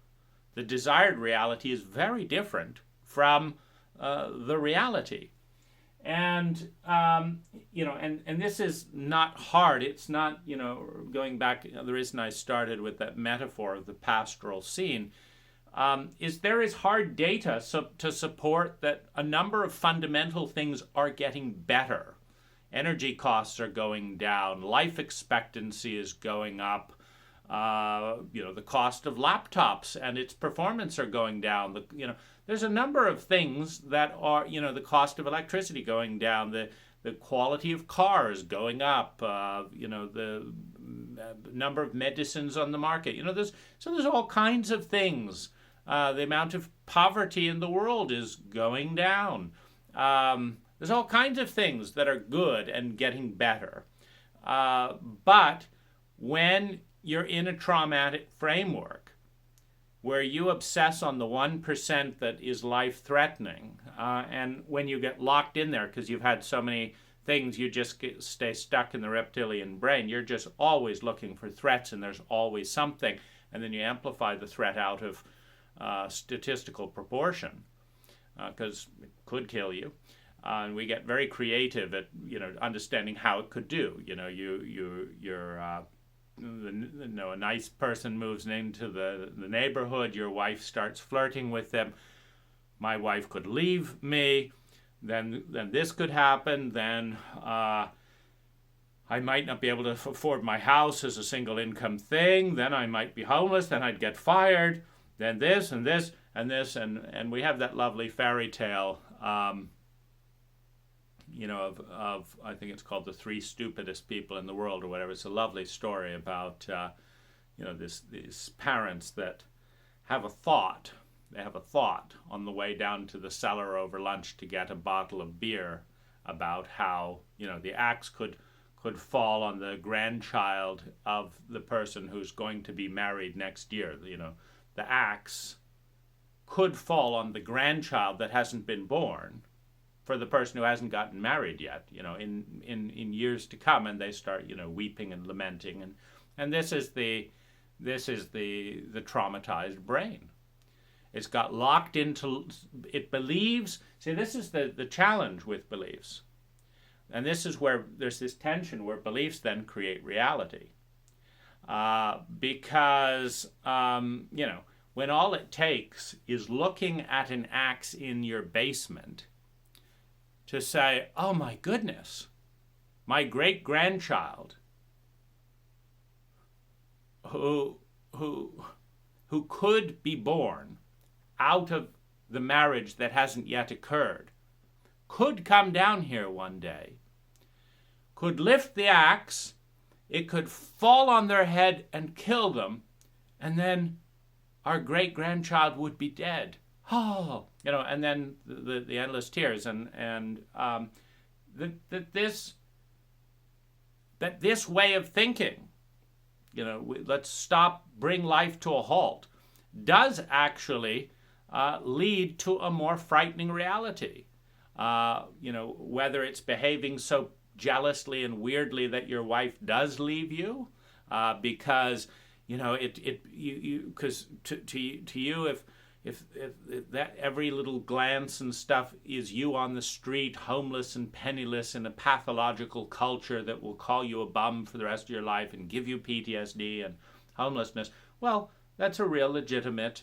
the desired reality is very different from the reality. And, and this is not hard. It's not, going back, the reason I started with that metaphor of the pastoral scene, is there is hard data to support that a number of fundamental things are getting better. Energy costs are going down. Life expectancy is going up. The cost of laptops and its performance are going down. There's a number of things that are, the cost of electricity going down, the quality of cars going up, the number of medicines on the market. There's all kinds of things. The amount of poverty in the world is going down. There's all kinds of things that are good and getting better. But when you're in a traumatic framework where you obsess on the 1% that is life-threatening, and when you get locked in there because you've had so many things, you just stay stuck in the reptilian brain. You're just always looking for threats, and there's always something, and then you amplify the threat out of statistical proportion because it could kill you. And we get very creative at understanding how it could do. A nice person moves into the neighborhood. Your wife starts flirting with them. My wife could leave me. Then this could happen. Then I might not be able to afford my house as a single income thing. Then I might be homeless. Then I'd get fired. Then this and this and this, and we have that lovely fairy tale. Of I think it's called The Three Stupidest People in the World or whatever. It's a lovely story about, these parents that have a thought. They have a thought on the way down to the cellar over lunch to get a bottle of beer about how, the axe could fall on the grandchild of the person who's going to be married next year. The axe could fall on the grandchild that hasn't been born, for the person who hasn't gotten married yet, in years to come, and they start, weeping and lamenting, and this is the traumatized brain, It's got locked into, it believes. See, this is the challenge with beliefs. And this is where there's this tension where beliefs then create reality. Because, when all it takes is looking at an axe in your basement to say, oh my goodness, my great-grandchild who could be born out of the marriage that hasn't yet occurred could come down here one day, could lift the axe, it could fall on their head and kill them, and then our great-grandchild would be dead. Oh, and then the endless tears, that this way of thinking, let's stop, bring life to a halt, does actually lead to a more frightening reality. Whether it's behaving so jealously and weirdly that your wife does leave you, because because to you, if that every little glance and stuff is you on the street, homeless and penniless in a pathological culture that will call you a bum for the rest of your life and give you PTSD and homelessness, well, that's a real legitimate,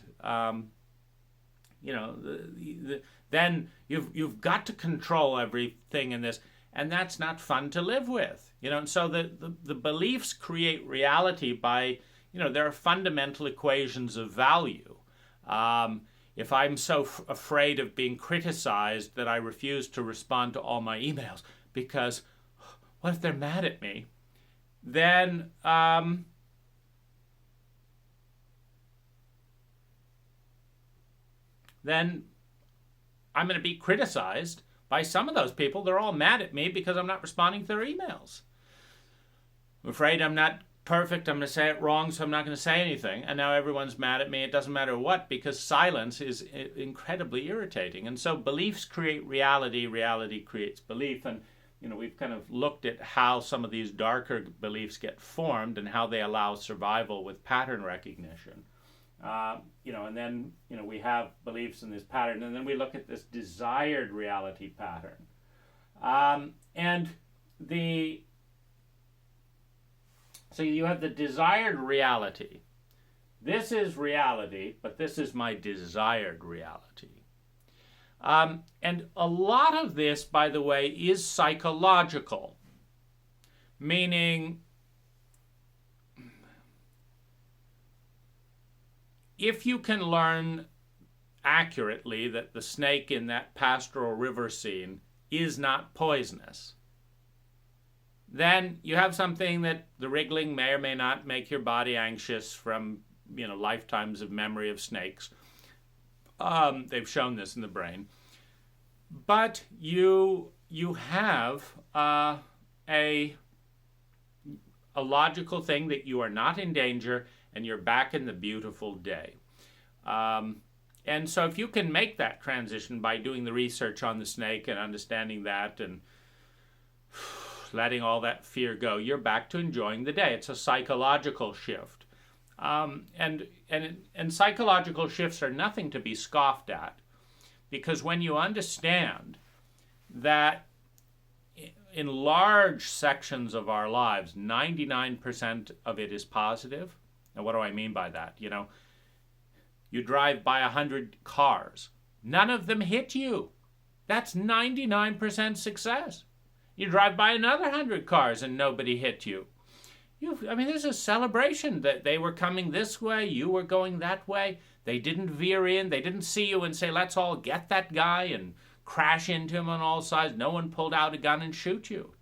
then you've got to control everything in this, and that's not fun to live with, and so the beliefs create reality by, there are fundamental equations of value. If I'm so afraid of being criticized that I refuse to respond to all my emails because what if they're mad at me, then I'm going to be criticized by some of those people. They're all mad at me because I'm not responding to their emails. I'm afraid I'm not perfect. I'm going to say it wrong, so I'm not going to say anything. And now everyone's mad at me. It doesn't matter what, because silence is incredibly irritating. And so beliefs create reality. Reality creates belief. And, we've kind of looked at how some of these darker beliefs get formed and how they allow survival with pattern recognition. And then, we have beliefs in this pattern, and then we look at this desired reality pattern. So you have the desired reality. This is reality, but this is my desired reality. And a lot of this, by the way, is psychological, meaning if you can learn accurately that the snake in that pastoral river scene is not poisonous, then you have something that the wriggling may or may not make your body anxious from, lifetimes of memory of snakes. They've shown this in the brain. But you have a logical thing that you are not in danger and you're back in the beautiful day. And so if you can make that transition by doing the research on the snake and understanding that and letting all that fear go, you're back to enjoying the day. It's a psychological shift. And psychological shifts are nothing to be scoffed at, because when you understand that in large sections of our lives, 99% of it is positive. And what do I mean by that? You drive by 100 cars. None of them hit you. That's 99% success. You drive by another 100 cars and nobody hit you. There's a celebration that they were coming this way, you were going that way. They didn't veer in. They didn't see you and say, let's all get that guy and crash into him on all sides. No one pulled out a gun and shoot you.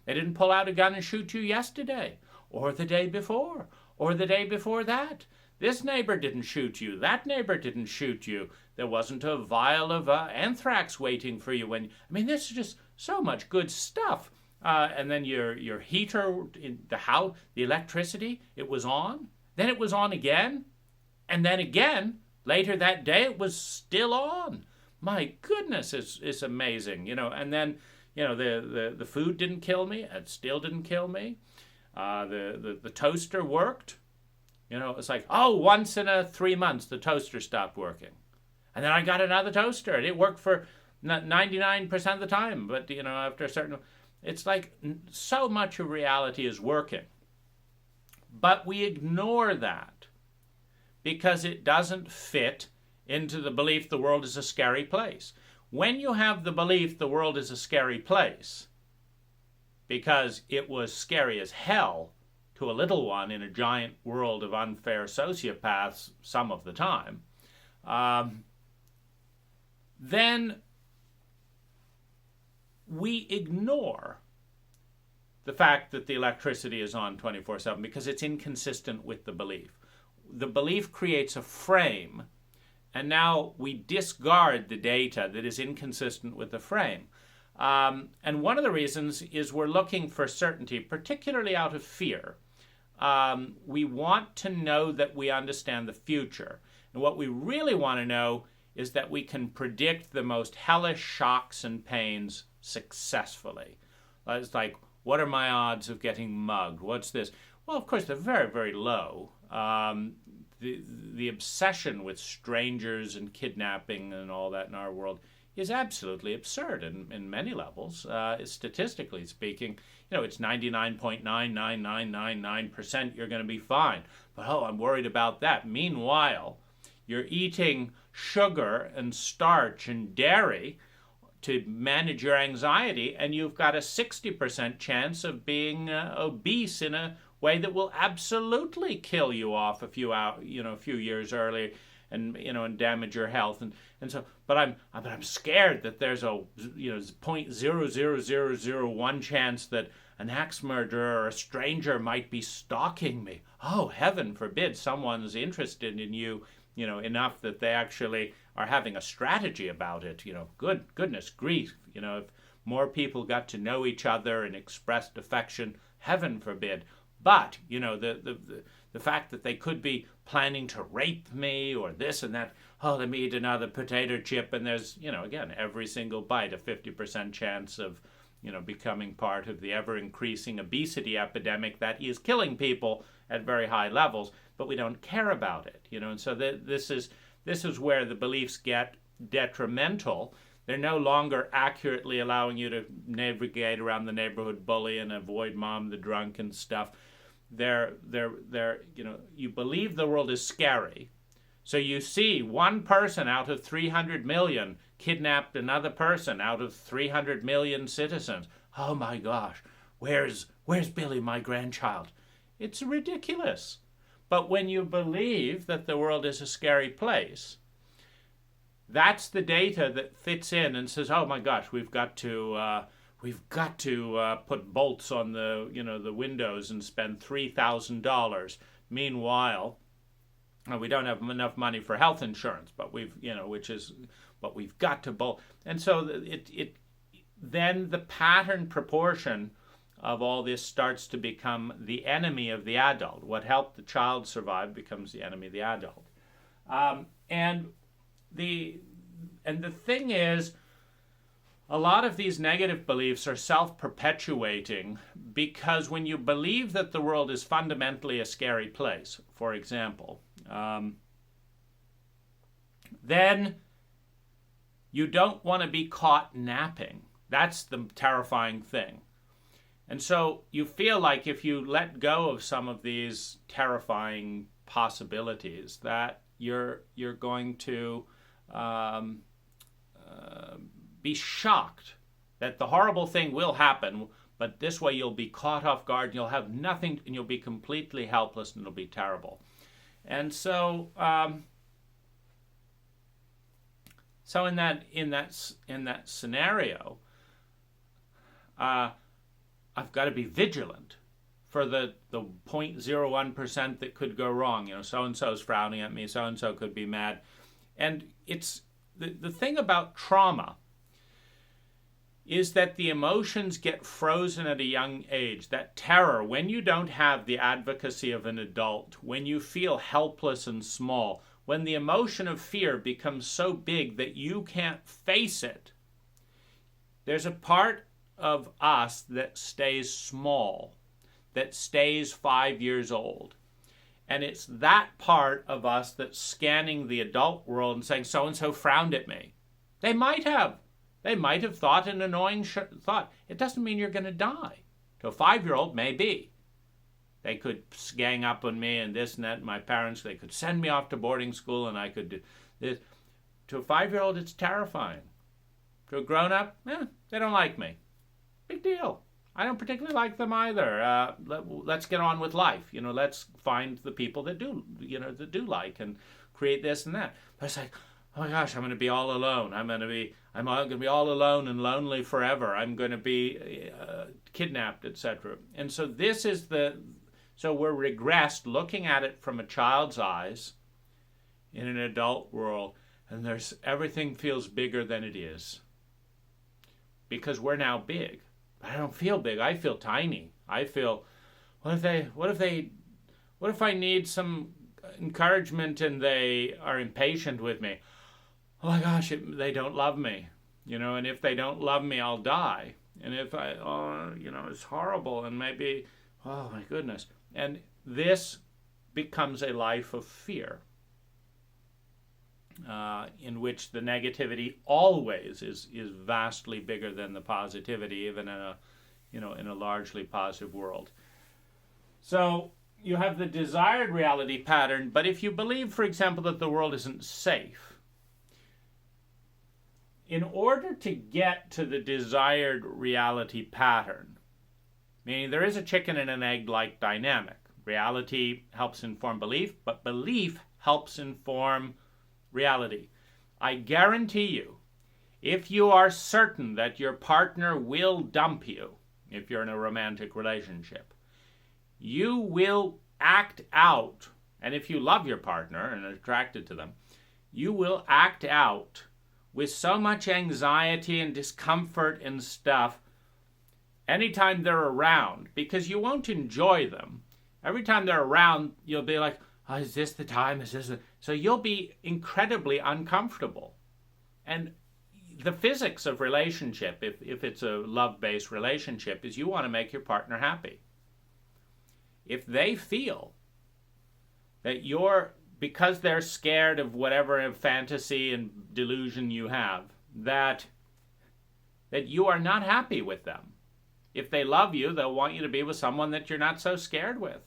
They didn't pull out a gun and shoot you yesterday or the day before or the day before that. This neighbor didn't shoot you. That neighbor didn't shoot you. There wasn't a vial of anthrax waiting for you. This is just so much good stuff. And then your heater in the house, the electricity, it was on. Then it was on again. And then again, later that day, it was still on. My goodness, it's amazing. And then, the food didn't kill me. It still didn't kill me. The toaster worked. It's like, once in 3 months, the toaster stopped working. And then I got another toaster, and it worked for 99% of the time. But, after a certain... It's like so much of reality is working. But we ignore that because it doesn't fit into the belief the world is a scary place. When you have the belief the world is a scary place because it was scary as hell to a little one in a giant world of unfair sociopaths some of the time, then we ignore the fact that the electricity is on 24/7 because it's inconsistent with the belief. The belief creates a frame, and now we discard the data that is inconsistent with the frame. And one of the reasons is we're looking for certainty, particularly out of fear. We want to know that we understand the future. And what we really want to know is that we can predict the most hellish shocks and pains successfully. It's like, what are my odds of getting mugged? What's this? Well, of course, they're very, very low. The obsession with strangers and kidnapping and all that in our world is absolutely absurd in many levels. Statistically speaking, it's 99.99999% you're going to be fine. But, I'm worried about that. Meanwhile, you're eating sugar and starch and dairy to manage your anxiety, and you've got a 60% chance of being obese in a way that will absolutely kill you off a few years earlier, and damage your health, and so. But I'm scared that there's a 0.00001 chance that an axe murderer or a stranger might be stalking me. Oh, heaven forbid someone's interested in you, enough that they actually are having a strategy about it. Goodness grief. If more people got to know each other and expressed affection, heaven forbid. But, the fact that they could be planning to rape me or this and that, let me eat another potato chip, and there's, again, every single bite a 50% chance of, becoming part of the ever-increasing obesity epidemic that is killing people at very high levels, but we don't care about it, and so this is where the beliefs get detrimental. They're no longer accurately allowing you to navigate around the neighborhood bully and avoid mom the drunk and stuff. You believe the world is scary. So you see one person out of 300 million kidnapped another person out of 300 million citizens. Oh my gosh, where's Billy, my grandchild? It's ridiculous. But when you believe that the world is a scary place, that's the data that fits in and says, oh my gosh, we've got to put bolts on the windows and spend $3,000. Meanwhile, we don't have enough money for health insurance, but we've got to bolt. And so then the pattern proportion of all this starts to become the enemy of the adult. What helped the child survive becomes the enemy of the adult. And the thing is, a lot of these negative beliefs are self-perpetuating because when you believe that the world is fundamentally a scary place, for example, then you don't want to be caught napping. That's the terrifying thing. And so you feel like if you let go of some of these terrifying possibilities, that you're going to be shocked that the horrible thing will happen, but this way you'll be caught off guard and you'll have nothing, and you'll be completely helpless, and it'll be terrible. And so in that scenario, I've got to be vigilant for the 0.01% that could go wrong. So-and-so's frowning at me, so-and-so could be mad. And it's the thing about trauma is that the emotions get frozen at a young age. That terror, when you don't have the advocacy of an adult, when you feel helpless and small, when the emotion of fear becomes so big that you can't face it, there's a part of us that stays small, that stays 5 years old. And it's that part of us that's scanning the adult world and saying, so-and-so frowned at me. They might have. They might have thought an annoying thought. It doesn't mean you're going to die. To a 5-year-old, maybe. They could gang up on me and this and that. My parents, they could send me off to boarding school and I could do this. To a 5-year-old, it's terrifying. To a grown-up, they don't like me. Big deal. I don't particularly like them either. Let's get on with life. Let's find the people that do, that do like and create this and that. But it's like, oh my gosh, I'm going to be all alone. I'm going to be all alone and lonely forever. I'm going to be kidnapped, etc. And so this is so we're regressed looking at it from a child's eyes in an adult world, and everything feels bigger than it is. Because we're now big. I don't feel big. I feel tiny. I feel, what if I need some encouragement and they are impatient with me? Oh my gosh, they don't love me. And if they don't love me, I'll die. And if it's horrible and maybe, oh my goodness. And this becomes a life of fear. In which the negativity always is vastly bigger than the positivity, even in a largely positive world. So you have the desired reality pattern, but if you believe, for example, that the world isn't safe, in order to get to the desired reality pattern, meaning there is a chicken and an egg-like dynamic. Reality helps inform belief, but belief helps inform reality. I guarantee you, if you are certain that your partner will dump you, if you're in a romantic relationship, you will act out, and if you love your partner and are attracted to them, you will act out with so much anxiety and discomfort and stuff anytime they're around, because you won't enjoy them. Every time they're around, you'll be like, oh, is this the time? So you'll be incredibly uncomfortable. And the physics of relationship, if it's a love-based relationship, is you want to make your partner happy. If they feel that because they're scared of whatever fantasy and delusion you have, that you are not happy with them. If they love you, they'll want you to be with someone that you're not so scared with.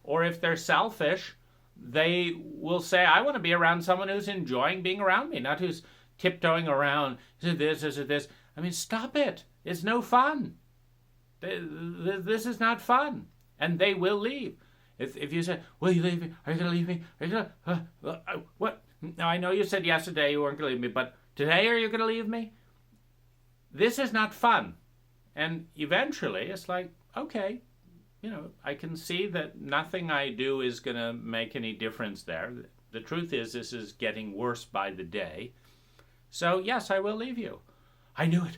Or if they're selfish, they will say, I want to be around someone who's enjoying being around me, not who's tiptoeing around, is it this? I mean, stop it. It's no fun. This is not fun. And they will leave. If you say, will you leave me? Are you going to leave me? Are you going to... what? Now, I know you said yesterday you weren't going to leave me, but today are you going to leave me? This is not fun. And eventually, it's like, okay, I can see that nothing I do is going to make any difference there. The truth is, this is getting worse by the day. So, yes, I will leave you. I knew it.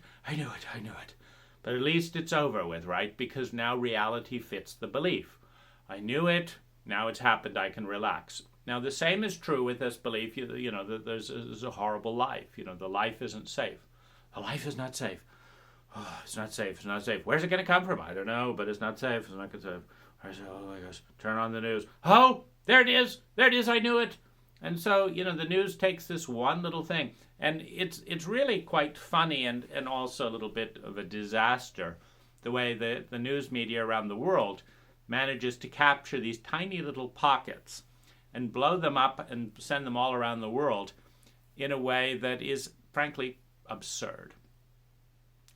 But at least it's over with, right? Because now reality fits the belief. I knew it. Now it's happened. I can relax. Now, the same is true with this belief, that there's a horrible life. The life isn't safe. The life is not safe. Oh, it's not safe. It's not safe. Where's it going to come from? I don't know, but it's not safe. It's not safe. Oh my gosh. Turn on the news. Oh, there it is. There it is. I knew it. And so, the news takes this one little thing. And it's really quite funny and also a little bit of a disaster, the way the news media around the world manages to capture these tiny little pockets and blow them up and send them all around the world in a way that is, frankly, absurd.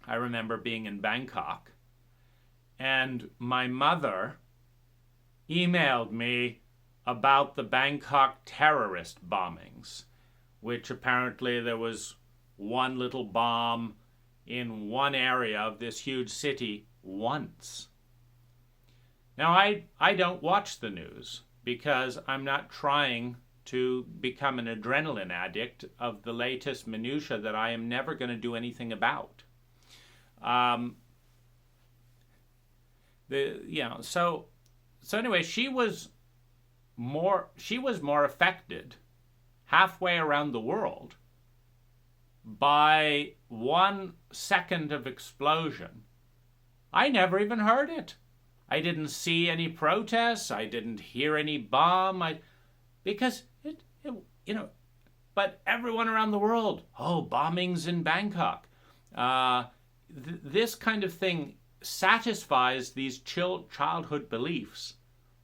I remember being in Bangkok, and my mother emailed me about the Bangkok terrorist bombings, which apparently there was one little bomb in one area of this huge city once. Now, I don't watch the news because I'm not trying to become an adrenaline addict of the latest minutia that I am never going to do anything about. So anyway, she was more affected halfway around the world by 1 second of explosion. I never even heard it. I didn't see any protests. I didn't hear any bomb. Because but everyone around the world, bombings in Bangkok. This kind of thing satisfies these childhood beliefs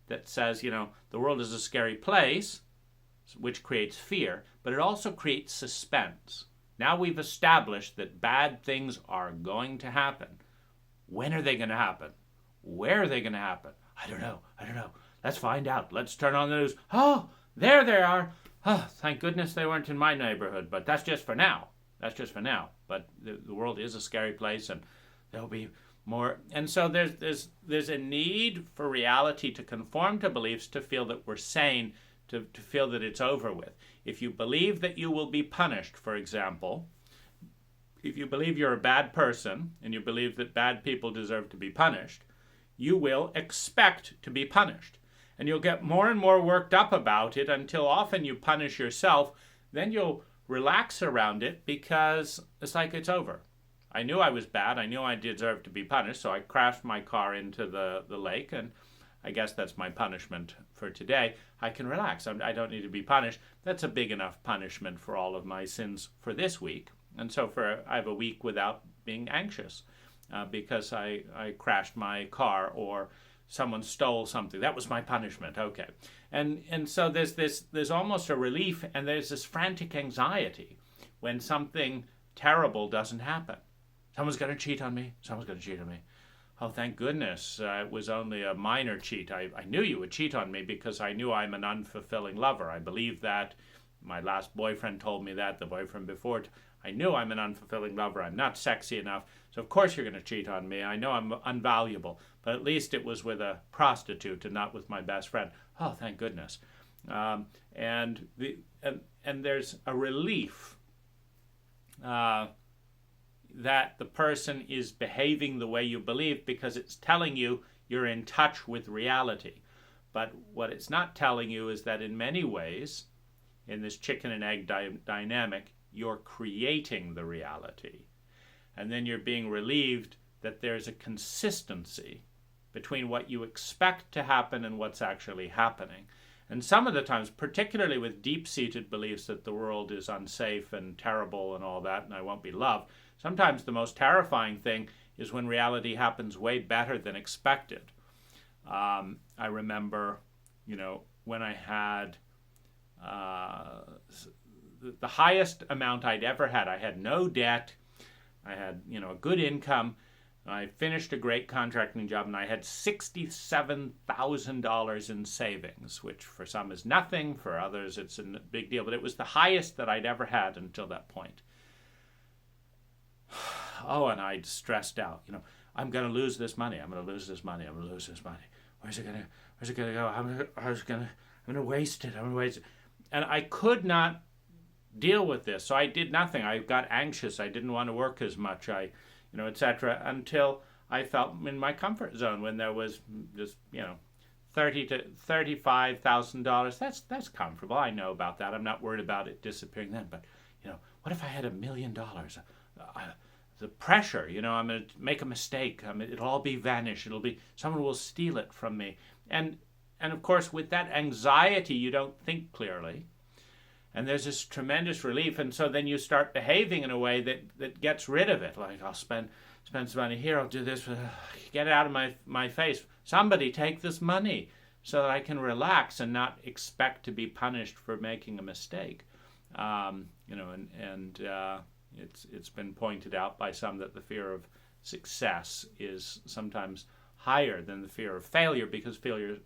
that says, the world is a scary place, which creates fear, but it also creates suspense. Now we've established that bad things are going to happen. When are they going to happen? Where are they going to happen? I don't know. Let's find out. Let's turn on the news. Oh, there they are. Oh, thank goodness they weren't in my neighborhood, but that's just for now. But the world is a scary place, and there'll be more. And so there's a need for reality to conform to beliefs, to feel that we're sane, to feel that it's over with. If you believe that you will be punished, for example, if you believe you're a bad person and you believe that bad people deserve to be punished, you will expect to be punished. And you'll get more and more worked up about it until often you punish yourself. Then you'll relax around it because it's like it's over. I knew I was bad. I knew I deserved to be punished, so I crashed my car into the lake, and I guess that's my punishment for today. I can relax. I don't need to be punished. That's a big enough punishment for all of my sins for this week. And so I have a week without being anxious because I crashed my car or someone stole something. That was my punishment. Okay. And so there's almost a relief, and there's this frantic anxiety when something terrible doesn't happen. Someone's going to cheat on me. Oh, thank goodness it was only a minor cheat. I knew you would cheat on me because I knew I'm an unfulfilling lover. I believe that. My last boyfriend told me that, the boyfriend before. I knew I'm an unfulfilling lover. I'm not sexy enough. So of course you're going to cheat on me. I know I'm unvaluable. But at least it was with a prostitute and not with my best friend. Oh, thank goodness. And there's a relief that the person is behaving the way you believe because it's telling you you're in touch with reality. But what it's not telling you is that in many ways, in this chicken and egg dynamic, you're creating the reality. And then you're being relieved that there's a consistency between what you expect to happen and what's actually happening. And some of the times, particularly with deep-seated beliefs that the world is unsafe and terrible and all that, and I won't be loved, sometimes the most terrifying thing is when reality happens way better than expected. I remember, when I had the highest amount I'd ever had. I had no debt. I had, a good income. I finished a great contracting job, and I had $67,000 in savings, which for some is nothing. For others, it's a big deal. But it was the highest that I'd ever had until that point. Oh, and I'd stressed out. I'm going to lose this money. I'm going to lose this money. Where's it going to go? I'm going to waste it. And I could not deal with this. So I did nothing. I got anxious. I didn't want to work as much. Etc. Until I felt in my comfort zone when there was just, $30,000 to $35,000. That's comfortable. I know about that. I'm not worried about it disappearing then. But, what if I had $1 million? The pressure, I'm going to make a mistake. It'll all be vanished. Someone will steal it from me. And of course, with that anxiety, you don't think clearly. And there's this tremendous relief. And so then you start behaving in a way that gets rid of it. Like, I'll spend some money here. I'll do this. Get it out of my face. Somebody take this money so that I can relax and not expect to be punished for making a mistake. It's been pointed out by some that the fear of success is sometimes higher than the fear of failure because failure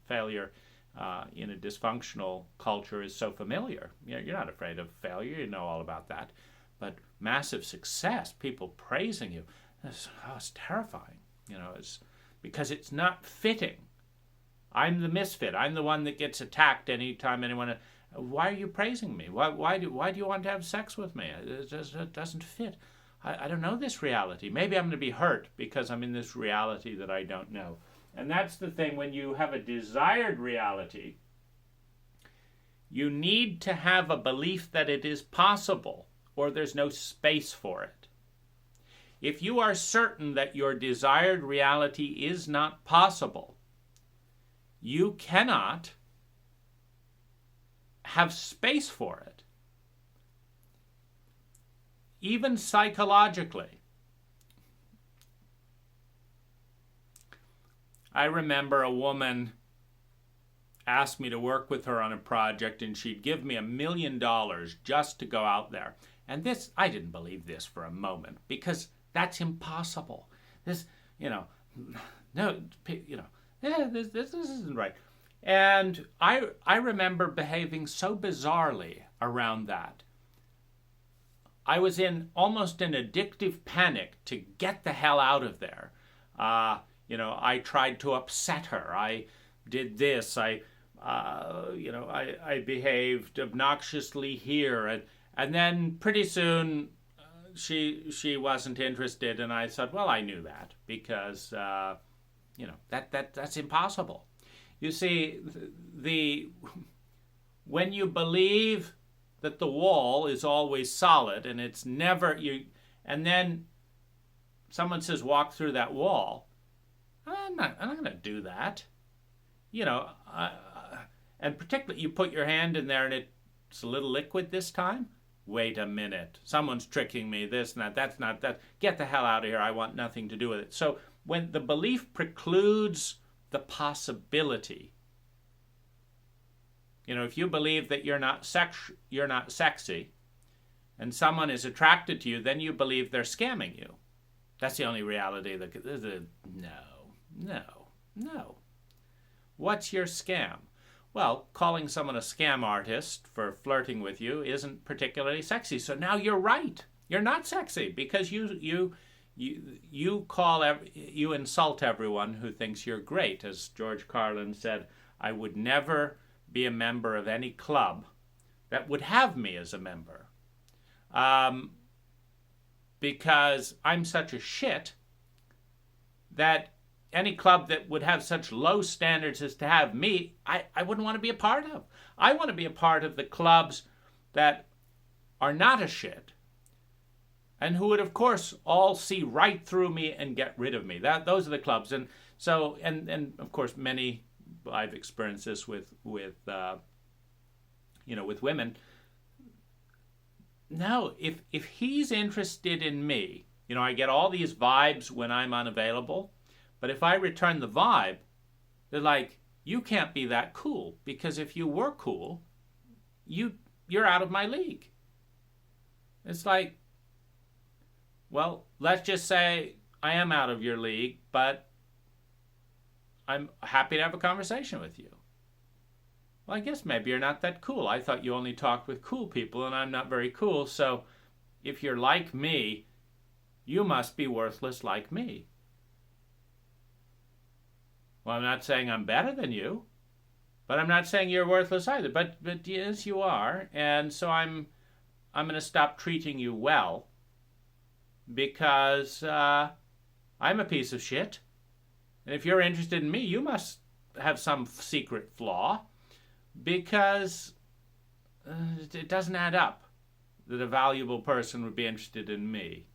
in a dysfunctional culture is so familiar. You're not afraid of failure. You know all about that. But massive success, people praising you, it's terrifying. It's because it's not fitting. I'm the misfit. I'm the one that gets attacked anytime anyone. Why are you praising me? Why do you want to have sex with me? It doesn't fit. I don't know this reality. Maybe I'm going to be hurt because I'm in this reality that I don't know. And that's the thing, when you have a desired reality, you need to have a belief that it is possible, or there's no space for it. If you are certain that your desired reality is not possible, you cannot have space for it. Even psychologically. I remember a woman asked me to work with her on a project, and she'd give me $1 million just to go out there. And this, I didn't believe this for a moment, because that's impossible. This, no, this isn't right. And I remember behaving so bizarrely around that. I was in almost an addictive panic to get the hell out of there. I tried to upset her. I did this. I behaved obnoxiously here, and then pretty soon she wasn't interested, and I said, well, I knew that, because that's impossible. You see, when you believe that the wall is always solid and it's never and then someone says walk through that wall, I'm not going to do that. And particularly you put your hand in there and it's a little liquid this time. Wait a minute, someone's tricking me, this and that, that's not that. Get the hell out of here, I want nothing to do with it. So when the belief precludes the possibility, if you believe that you're not sexy, and someone is attracted to you, then you believe they're scamming you. That's the only reality. No. What's your scam? Well, calling someone a scam artist for flirting with you isn't particularly sexy. So now you're right. You're not sexy, because you insult everyone who thinks you're great. As George Carlin said, I would never be a member of any club that would have me as a member, because I'm such a shit that any club that would have such low standards as to have me, I wouldn't want to be a part of. I want to be a part of the clubs that are not a shit, and who would, of course, all see right through me and get rid of me. Those are the clubs. And so, and of course, I've experienced this with women. No, if he's interested in me, I get all these vibes when I'm unavailable, but if I return the vibe, they're like, you can't be that cool, because if you were cool, you're out of my league. It's like, well, let's just say I am out of your league, but I'm happy to have a conversation with you. Well, I guess maybe you're not that cool. I thought you only talked with cool people, and I'm not very cool. So if you're like me, you must be worthless like me. Well, I'm not saying I'm better than you, but I'm not saying you're worthless either. But yes, you are. And so I'm going to stop treating you well, because I'm a piece of shit. And if you're interested in me, you must have some secret flaw, because it doesn't add up that a valuable person would be interested in me.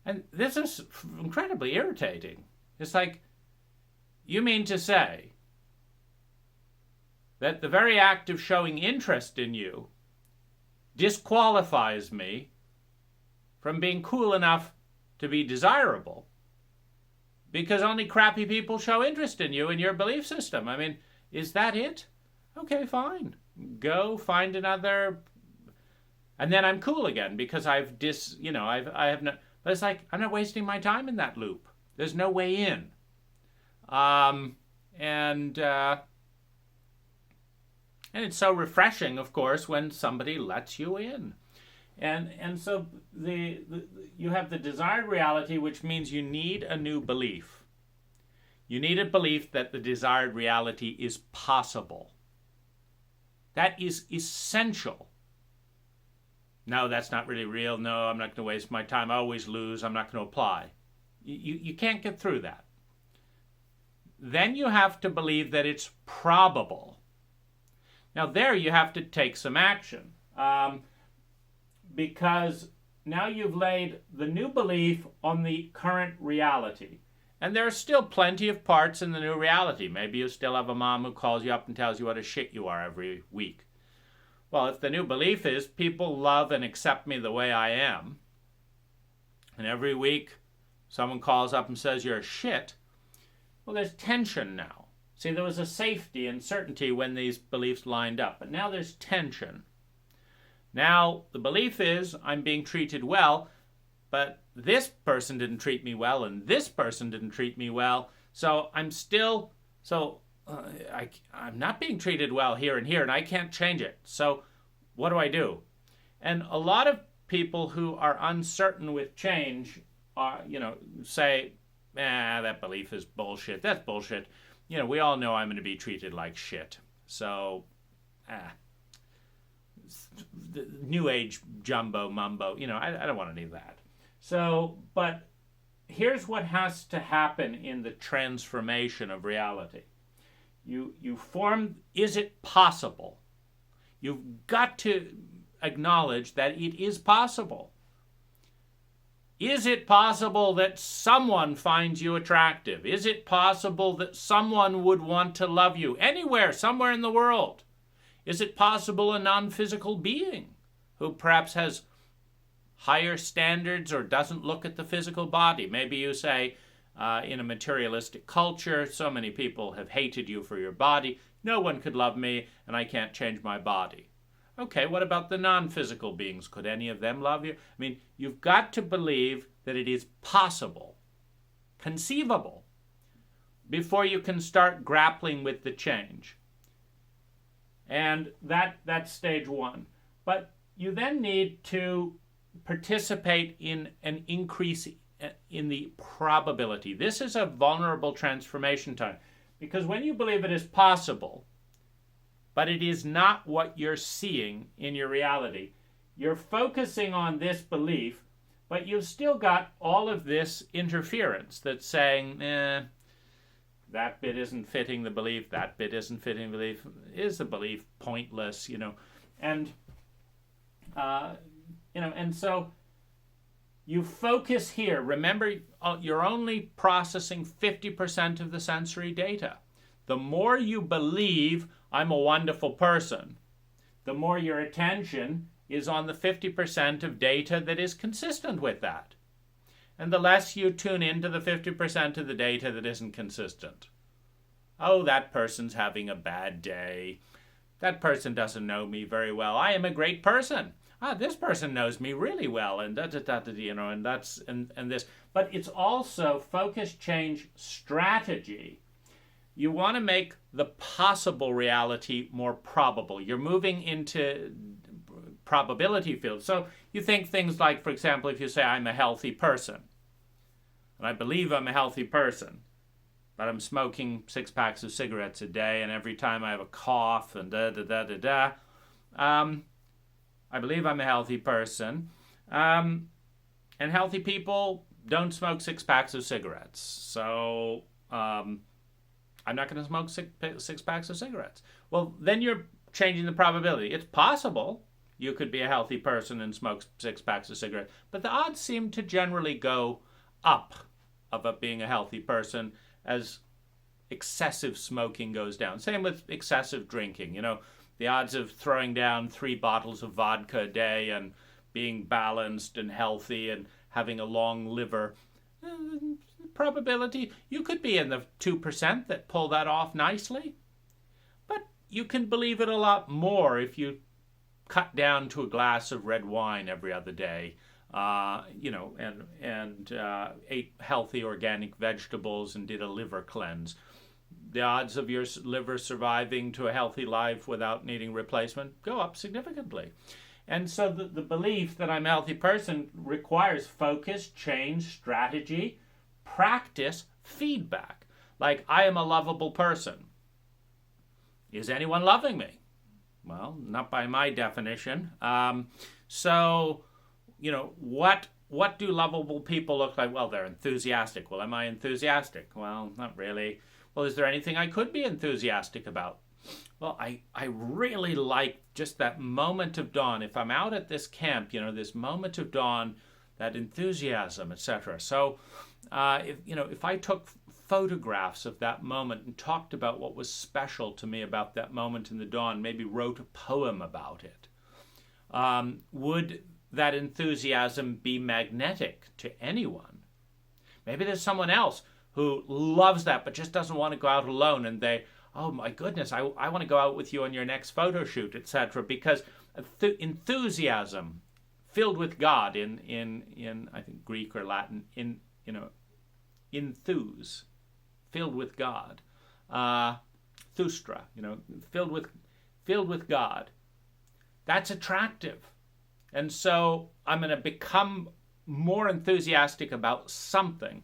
And this is incredibly irritating. It's like, you mean to say that the very act of showing interest in you disqualifies me from being cool enough to be desirable, because only crappy people show interest in you and your belief system? I mean, is that it? Okay, fine. Go find another, and then I'm cool again, because I have no. But it's like, I'm not wasting my time in that loop. There's no way in. And it's so refreshing, of course, when somebody lets you in. And so you have the desired reality, which means you need a new belief. You need a belief that the desired reality is possible. That is essential. No, that's not really real. No, I'm not going to waste my time. I always lose. I'm not going to apply. You can't get through that. Then you have to believe that it's probable. Now there you have to take some action. Because now you've laid the new belief on the current reality. And there are still plenty of parts in the new reality. Maybe you still have a mom who calls you up and tells you what a shit you are every week. Well, if the new belief is people love and accept me the way I am, and every week someone calls up and says you're a shit, well, there's tension now. See, there was a safety and certainty when these beliefs lined up, but now there's tension. Now, the belief is I'm being treated well, but this person didn't treat me well, and this person didn't treat me well, so I'm not being treated well here and here, and I can't change it. So what do I do? And a lot of people who are uncertain with change are, say, that belief is bullshit. That's bullshit. We all know I'm going to be treated like shit. So, the new age jumbo mumbo, I don't want any of that. So, but here's what has to happen in the transformation of reality. You form, is it possible? You've got to acknowledge that it is possible. Is it possible that someone finds you attractive? Is it possible that someone would want to love you anywhere, somewhere in the world? Is it possible a non-physical being who perhaps has higher standards or doesn't look at the physical body? Maybe you say, in a materialistic culture, so many people have hated you for your body. No one could love me, and I can't change my body. Okay, what about the non-physical beings? Could any of them love you? I mean, you've got to believe that it is possible, conceivable, before you can start grappling with the change. And that's stage one. But you then need to participate in an increase in the probability. This is a vulnerable transformation time, because when you believe it is possible, but it is not what you're seeing in your reality, you're focusing on this belief, but you've still got all of this interference that's saying, that bit isn't fitting the belief, that bit isn't fitting the belief, is the belief pointless, and and so you focus here. Remember, you're only processing 50% of the sensory data. The more you believe I'm a wonderful person, the more your attention is on the 50% of data that is consistent with that. And the less you tune into the 50% of the data that isn't consistent. Oh, that person's having a bad day. That person doesn't know me very well. I am a great person. This person knows me really well, and and that's and this. But it's also focus change strategy. You want to make the possible reality more probable. You're moving into probability fields. So you think things like, for example, if you say I'm a healthy person, and I believe I'm a healthy person, but I'm smoking 6 packs of cigarettes a day, and every time I have a cough and I believe I'm a healthy person, and healthy people don't smoke 6 packs of cigarettes. So I'm not going to smoke 6 packs of cigarettes. Well, then you're changing the probability. It's possible you could be a healthy person and smoke 6 packs of cigarettes, but the odds seem to generally go up of being a healthy person as excessive smoking goes down. Same with excessive drinking. The odds of throwing down 3 bottles of vodka a day and being balanced and healthy and having a long liver, probability, you could be in the 2% that pull that off nicely. But you can believe it a lot more if you cut down to a glass of red wine every other day, and ate healthy organic vegetables and did a liver cleanse. The odds of your liver surviving to a healthy life without needing replacement go up significantly. And so the belief that I'm a healthy person requires focus, change, strategy, practice, feedback. Like, I am a lovable person. Is anyone loving me? Well, not by my definition. So, what do lovable people look like? Well, they're enthusiastic. Well, am I enthusiastic? Well, not really. Well, is there anything I could be enthusiastic about? Well, I really like just that moment of dawn. If I'm out at this camp, this moment of dawn, that enthusiasm, etc. So if I took photographs of that moment and talked about what was special to me about that moment in the dawn, maybe wrote a poem about it, would that enthusiasm be magnetic to anyone? Maybe there's someone else who loves that but just doesn't want to go out alone, and they, oh my goodness, I want to go out with you on your next photo shoot, etc. Because enthusiasm filled with God in I think Greek or Latin, enthuse, filled with God, thustra, filled with God. That's attractive. And so I'm going to become more enthusiastic about something.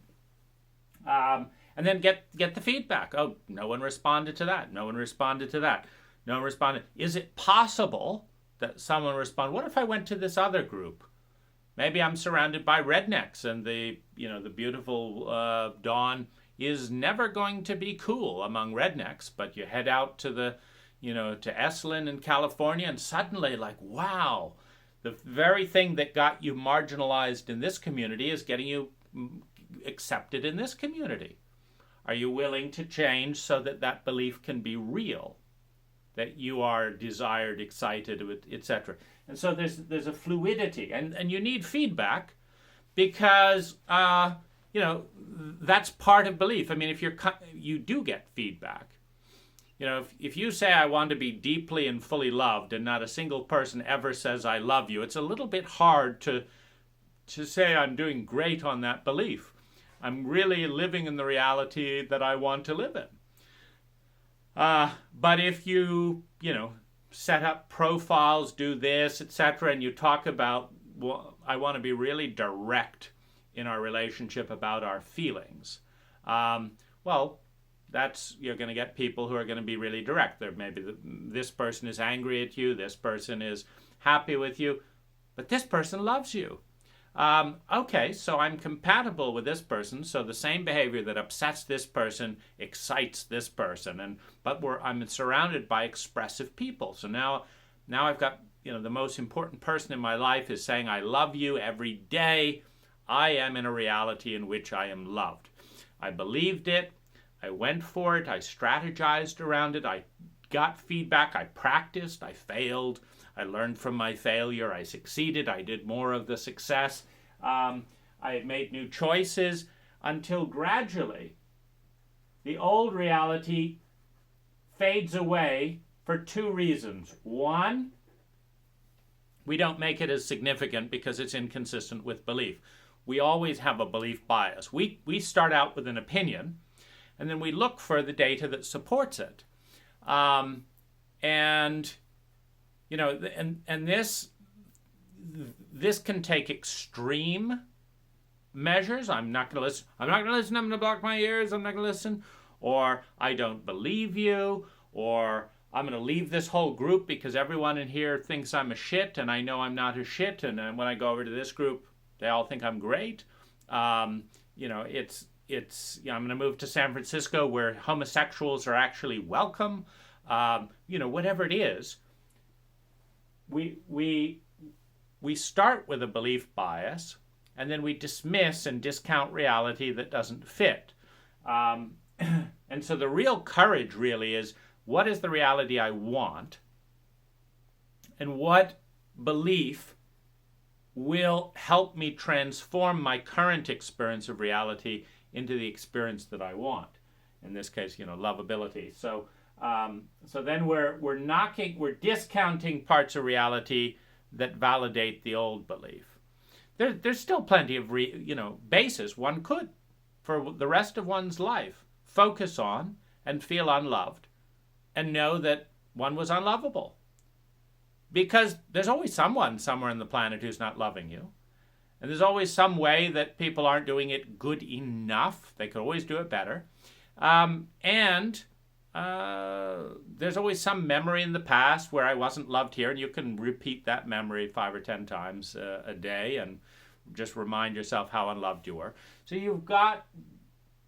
And then get the feedback. Oh, no one responded to that. No one responded to that. No one responded. Is it possible that someone responded? What if I went to this other group? Maybe I'm surrounded by rednecks, and the beautiful dawn is never going to be cool among rednecks. But you head out to to Esalen in California, and suddenly, like, wow, the very thing that got you marginalized in this community is getting you accepted in this community. Are you willing to change so that that belief can be real, that you are desired, excited, etc.? And so there's a fluidity, and you need feedback because that's part of belief. I mean, if you do get feedback. If you say I want to be deeply and fully loved, and not a single person ever says I love you, it's a little bit hard to say I'm doing great on that belief. I'm really living in the reality that I want to live in. But if you set up profiles, do this, etc., and you talk about, well, I want to be really direct in our relationship about our feelings, you're going to get people who are going to be really direct. This person is angry at you, this person is happy with you, but this person loves you. Okay, so I'm compatible with this person, so the same behavior that upsets this person excites this person, but I'm surrounded by expressive people. So now I've got, the most important person in my life is saying I love you every day. I am in a reality in which I am loved. I believed it. I went for it. I strategized around it. I got feedback. I practiced. I failed. I learned from my failure. I succeeded. I did more of the success. I made new choices until gradually the old reality fades away for two reasons. One, we don't make it as significant because it's inconsistent with belief. We always have a belief bias. We start out with an opinion, and then we look for the data that supports it. This can take extreme measures. I'm not going to listen. I'm not going to listen. I'm going to block my ears. I'm not going to listen. Or I don't believe you. Or I'm going to leave this whole group because everyone in here thinks I'm a shit, and I know I'm not a shit. And then when I go over to this group, they all think I'm great. It's I'm going to move to San Francisco where homosexuals are actually welcome. Whatever it is, we start with a belief bias, and then we dismiss and discount reality that doesn't fit. And so the real courage really is, what is the reality I want, and what belief will help me transform my current experience of reality into the experience that I want. In this case, lovability. So then we're discounting parts of reality that validate the old belief. There's still plenty of basis one could, for the rest of one's life, focus on and feel unloved, and know that one was unlovable. Because there's always someone somewhere on the planet who's not loving you. And there's always some way that people aren't doing it good enough. They could always do it better. There's always some memory in the past where I wasn't loved here, and you can repeat that memory 5 or 10 times a day and just remind yourself how unloved you were. So you've got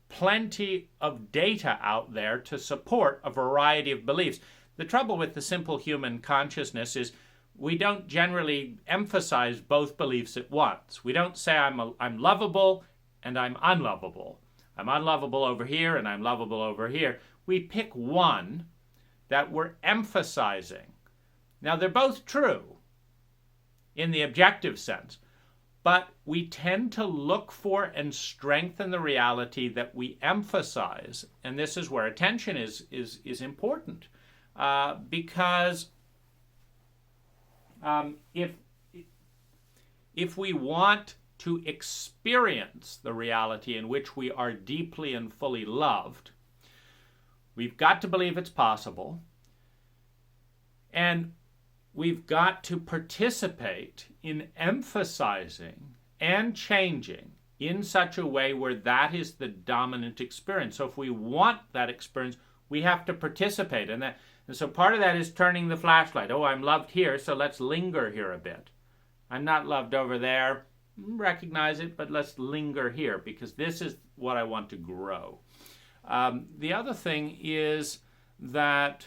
plenty of data out there to support a variety of beliefs. The trouble with the simple human consciousness is we don't generally emphasize both beliefs at once. We don't say I'm lovable and I'm unlovable. I'm unlovable over here and I'm lovable over here. We pick one that we're emphasizing. Now, they're both true in the objective sense, but we tend to look for and strengthen the reality that we emphasize. And this is where attention is important, because if we want to experience the reality in which we are deeply and fully loved, we've got to believe it's possible, and we've got to participate in emphasizing and changing in such a way where that is the dominant experience. So if we want that experience, we have to participate in that. And so part of that is turning the flashlight. Oh, I'm loved here, so let's linger here a bit. I'm not loved over there. Recognize it, but let's linger here because this is what I want to grow. The other thing is that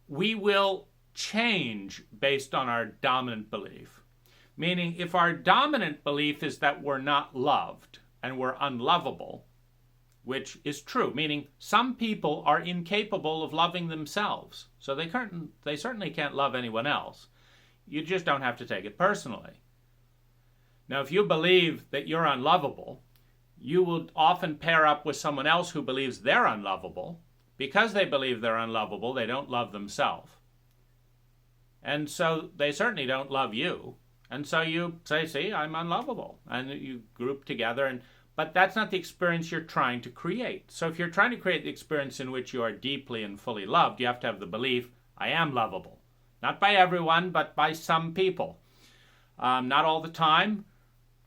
we will change based on our dominant belief. Meaning, if our dominant belief is that we're not loved and we're unlovable, which is true, meaning some people are incapable of loving themselves, so they certainly can't love anyone else. You just don't have to take it personally. Now, if you believe that you're unlovable, you will often pair up with someone else who believes they're unlovable. Because they believe they're unlovable, they don't love themselves. And so they certainly don't love you. And so you say, see, I'm unlovable. And you group together. But that's not the experience you're trying to create. So if you're trying to create the experience in which you are deeply and fully loved, you have to have the belief, I am lovable. Not by everyone, but by some people. Not all the time,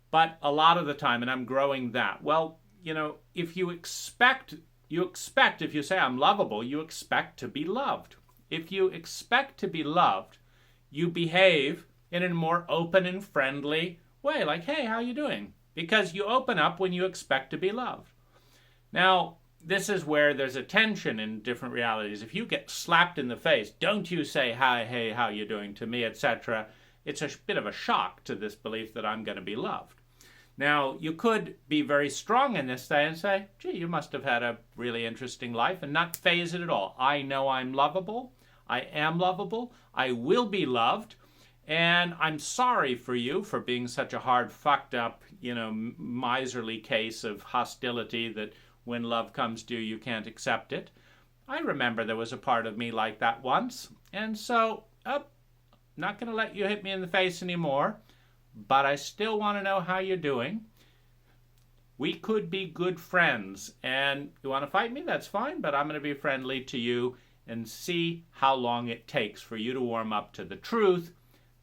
but a lot of the time. And I'm growing that. Well, if you expect, if you say I'm lovable, you expect to be loved. If you expect to be loved, you behave in a more open and friendly way, like, hey, how you doing? Because you open up when you expect to be loved. Now, this is where there's a tension in different realities. If you get slapped in the face, don't you say, hi, hey, how you doing to me, etc. It's a bit of a shock to this belief that I'm going to be loved. Now, you could be very strong in this day and say, gee, you must have had a really interesting life, and not phase it at all. I know I'm lovable. I am lovable. I will be loved. And I'm sorry for you for being such a hard, fucked up, miserly case of hostility that when love comes to you, you can't accept it. I remember there was a part of me like that once. And so, not going to let you hit me in the face anymore. But I still want to know how you're doing. We could be good friends. And you want to fight me? That's fine. But I'm going to be friendly to you and see how long it takes for you to warm up to the truth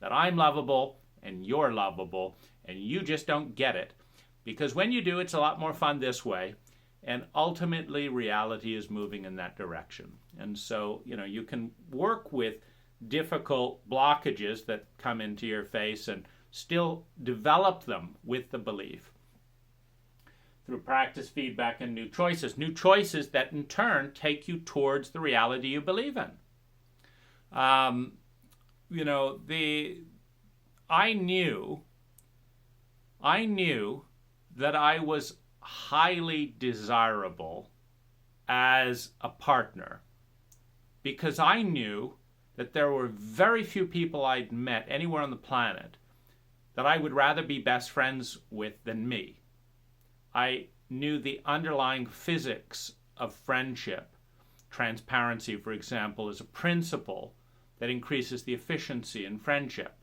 that I'm lovable and you're lovable. And you just don't get it. Because when you do, it's a lot more fun this way. And ultimately, reality is moving in that direction. And so, you can work with difficult blockages that come into your face and still develop them with the belief through practice, feedback, and new choices that in turn take you towards the reality you believe in. I knew that I was highly desirable as a partner because I knew that there were very few people I'd met anywhere on the planet that I would rather be best friends with than me. I knew the underlying physics of friendship. Transparency, for example, is a principle that increases the efficiency in friendship.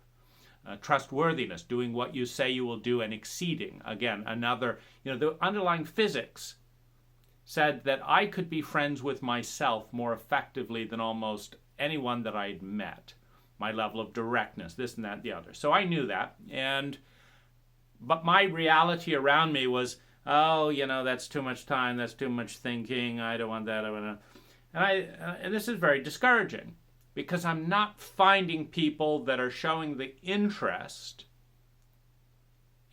Trustworthiness, doing what you say you will do and exceeding. Again, another, the underlying physics said that I could be friends with myself more effectively than almost anyone that I'd met. My level of directness, this and that, the other. So I knew that. But my reality around me was, that's too much time, that's too much thinking, I don't want that, and this is very discouraging because I'm not finding people that are showing the interest.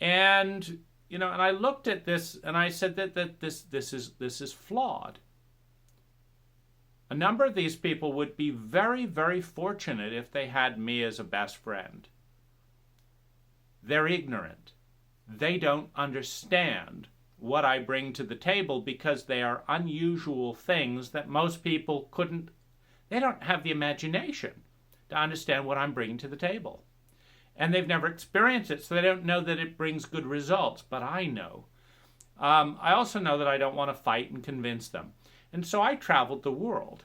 And, and I looked at this and I said that this is flawed. A number of these people would be very, very fortunate if they had me as a best friend. they're ignorant. They don't understand what I bring to the table because they are unusual things that most people couldn't, they don't have the imagination to understand what I'm bringing to the table. And they've never experienced it, so they don't know that it brings good results, but I know. I also know that I don't want to fight and convince them. And so I traveled the world.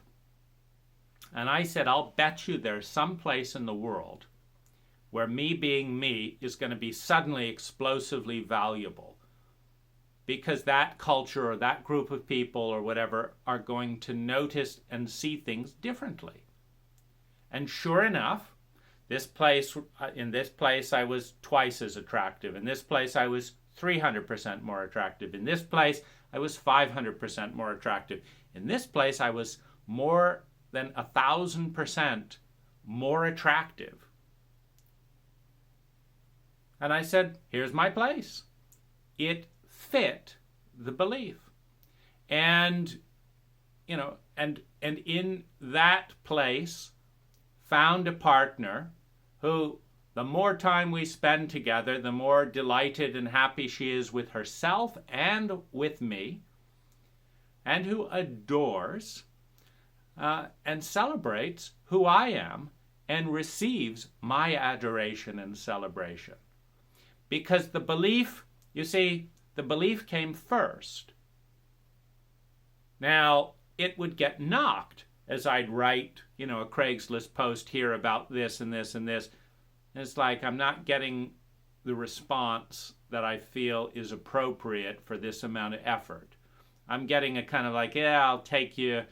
And I said, I'll bet you there's some place in the world where me being me is going to be suddenly explosively valuable, because that culture or that group of people or whatever are going to notice and see things differently. And sure enough, in this place I was twice as attractive. In this place I was 300% more attractive. In this place I was 500% more attractive. In this place I was more than 1,000% more attractive. And I said, here's my place. It fit the belief. And, and in that place, found a partner who, the more time we spend together, the more delighted and happy she is with herself and with me, and who adores and celebrates who I am and receives my adoration and celebration. Because the belief, you see, the belief came first. Now, it would get knocked as I'd write, a Craigslist post here about this and this and this. And it's like I'm not getting the response that I feel is appropriate for this amount of effort. I'm getting a kind of like, yeah, I'll take you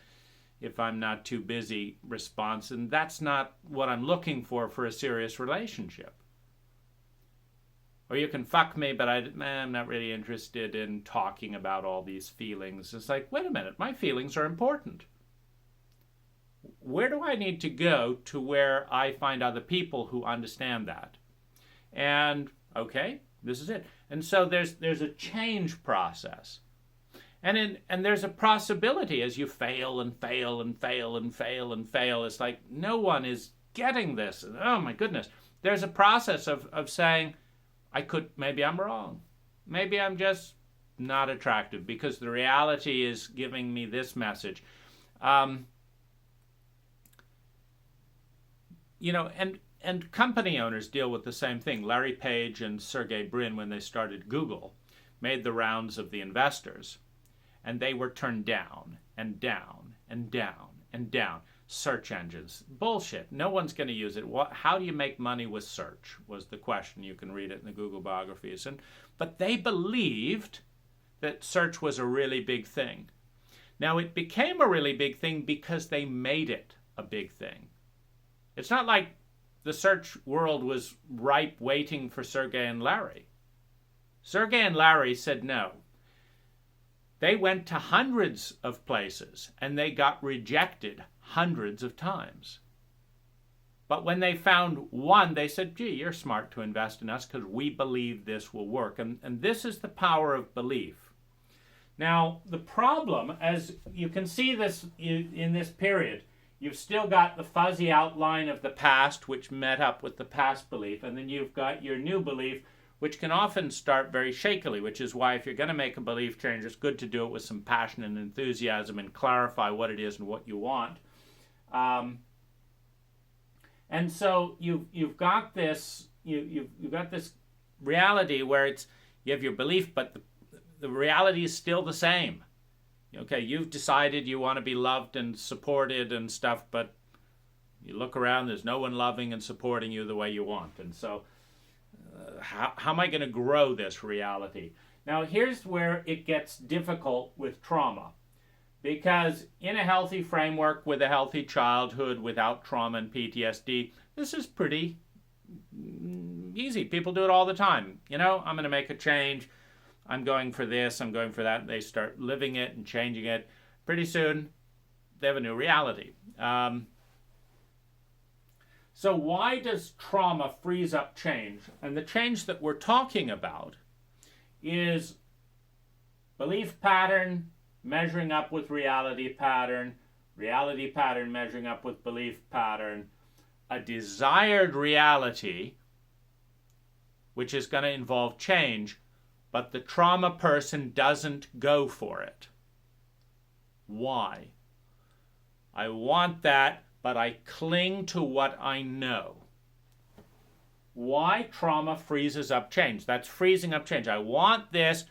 if I'm not too busy response. And that's not what I'm looking for a serious relationship. Or you can fuck me, but I'm not really interested in talking about all these feelings. It's like, wait a minute, my feelings are important. Where do I need to go to where I find other people who understand that? And, okay, this is it. And so there's a change process. And there's a possibility as you fail and fail and fail and fail and fail. It's like, no one is getting this. Oh, my goodness. There's a process of saying, maybe I'm wrong. Maybe I'm just not attractive because the reality is giving me this message. And company owners deal with the same thing. Larry Page and Sergey Brin, when they started Google, made the rounds of the investors, and they were turned down and down and down and down. Search engines. Bullshit. No one's going to use it. How do you make money with search was the question. You can read it in the Google biographies. But they believed that search was a really big thing. Now, it became a really big thing because they made it a big thing. It's not like the search world was ripe waiting for Sergey and Larry. Sergey and Larry said no. They went to hundreds of places and they got rejected hundreds of times. But when they found one, they said, gee, you're smart to invest in us because we believe this will work. And this is the power of belief. Now, the problem, as you can see this in this period, you've still got the fuzzy outline of the past, which met up with the past belief, and then you've got your new belief, which can often start very shakily, which is why if you're going to make a belief change, it's good to do it with some passion and enthusiasm and clarify what it is and what you want. And so you've got this you've got this reality where you have your belief, but the reality is still the same. Okay, you've decided you want to be loved and supported and stuff, but you look around, there's no one loving and supporting you the way you want. And so how am I going to grow this reality? Now, here's where it gets difficult with trauma. Because in a healthy framework with a healthy childhood without trauma and PTSD, this is pretty easy. People do it all the time. I'm going to make a change. I'm going for this. I'm going for that. And they start living it and changing it. Pretty soon, they have a new reality. So why does trauma freeze up change? And the change that we're talking about is belief pattern measuring up with reality pattern measuring up with belief pattern, a desired reality which is going to involve change, but the trauma person doesn't go for it. Why? I want that, but I cling to what I know. Why trauma freezes up change? That's freezing up change. I want this,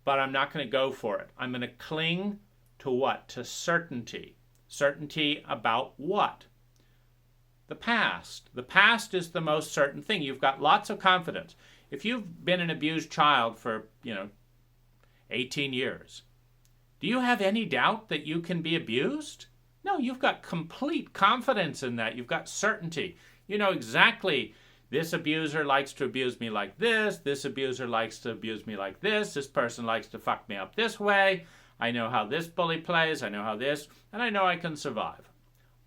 but I'm not going to go for it. I'm going to cling to what? To certainty. Certainty about what? The past. The past is the most certain thing. You've got lots of confidence. If you've been an abused child for, 18 years, do you have any doubt that you can be abused? No, you've got complete confidence in that. You've got certainty. You know exactly, this abuser likes to abuse me like this abuser likes to abuse me like this person likes to fuck me up this way, I know how this bully plays, I know how this, and I know I can survive.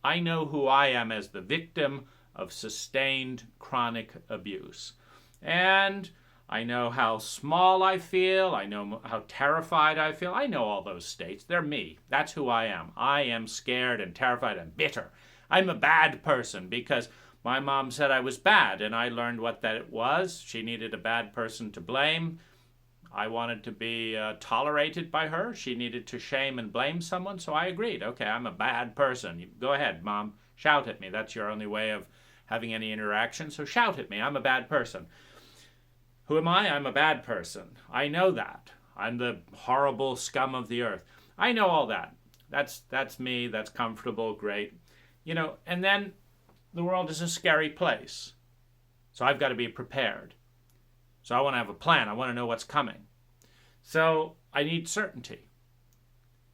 I know who I am as the victim of sustained chronic abuse. And I know how small I feel, I know how terrified I feel, I know all those states. They're me. That's who I am. I am scared and terrified and bitter. I'm a bad person because my mom said I was bad, and I learned what that it was. She needed a bad person to blame. I wanted to be tolerated by her. She needed to shame and blame someone, so I agreed. Okay, I'm a bad person. You, go ahead, Mom. Shout at me. That's your only way of having any interaction, so shout at me. I'm a bad person. Who am I? I'm a bad person. I know that. I'm the horrible scum of the earth. I know all that. That's me. That's comfortable. Great. And then the world is a scary place. So I've got to be prepared. So I want to have a plan. I want to know what's coming. So I need certainty.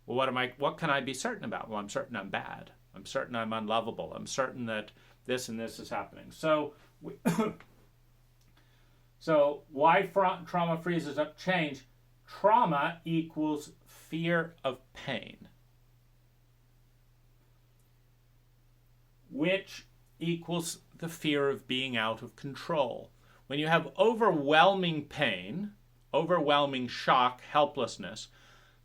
Well, what can I be certain about? Well, I'm certain I'm bad. I'm certain I'm unlovable. I'm certain that this and this is happening. So So why trauma freezes up change? Trauma equals fear of pain, which equals the fear of being out of control. When you have overwhelming pain, overwhelming shock, helplessness,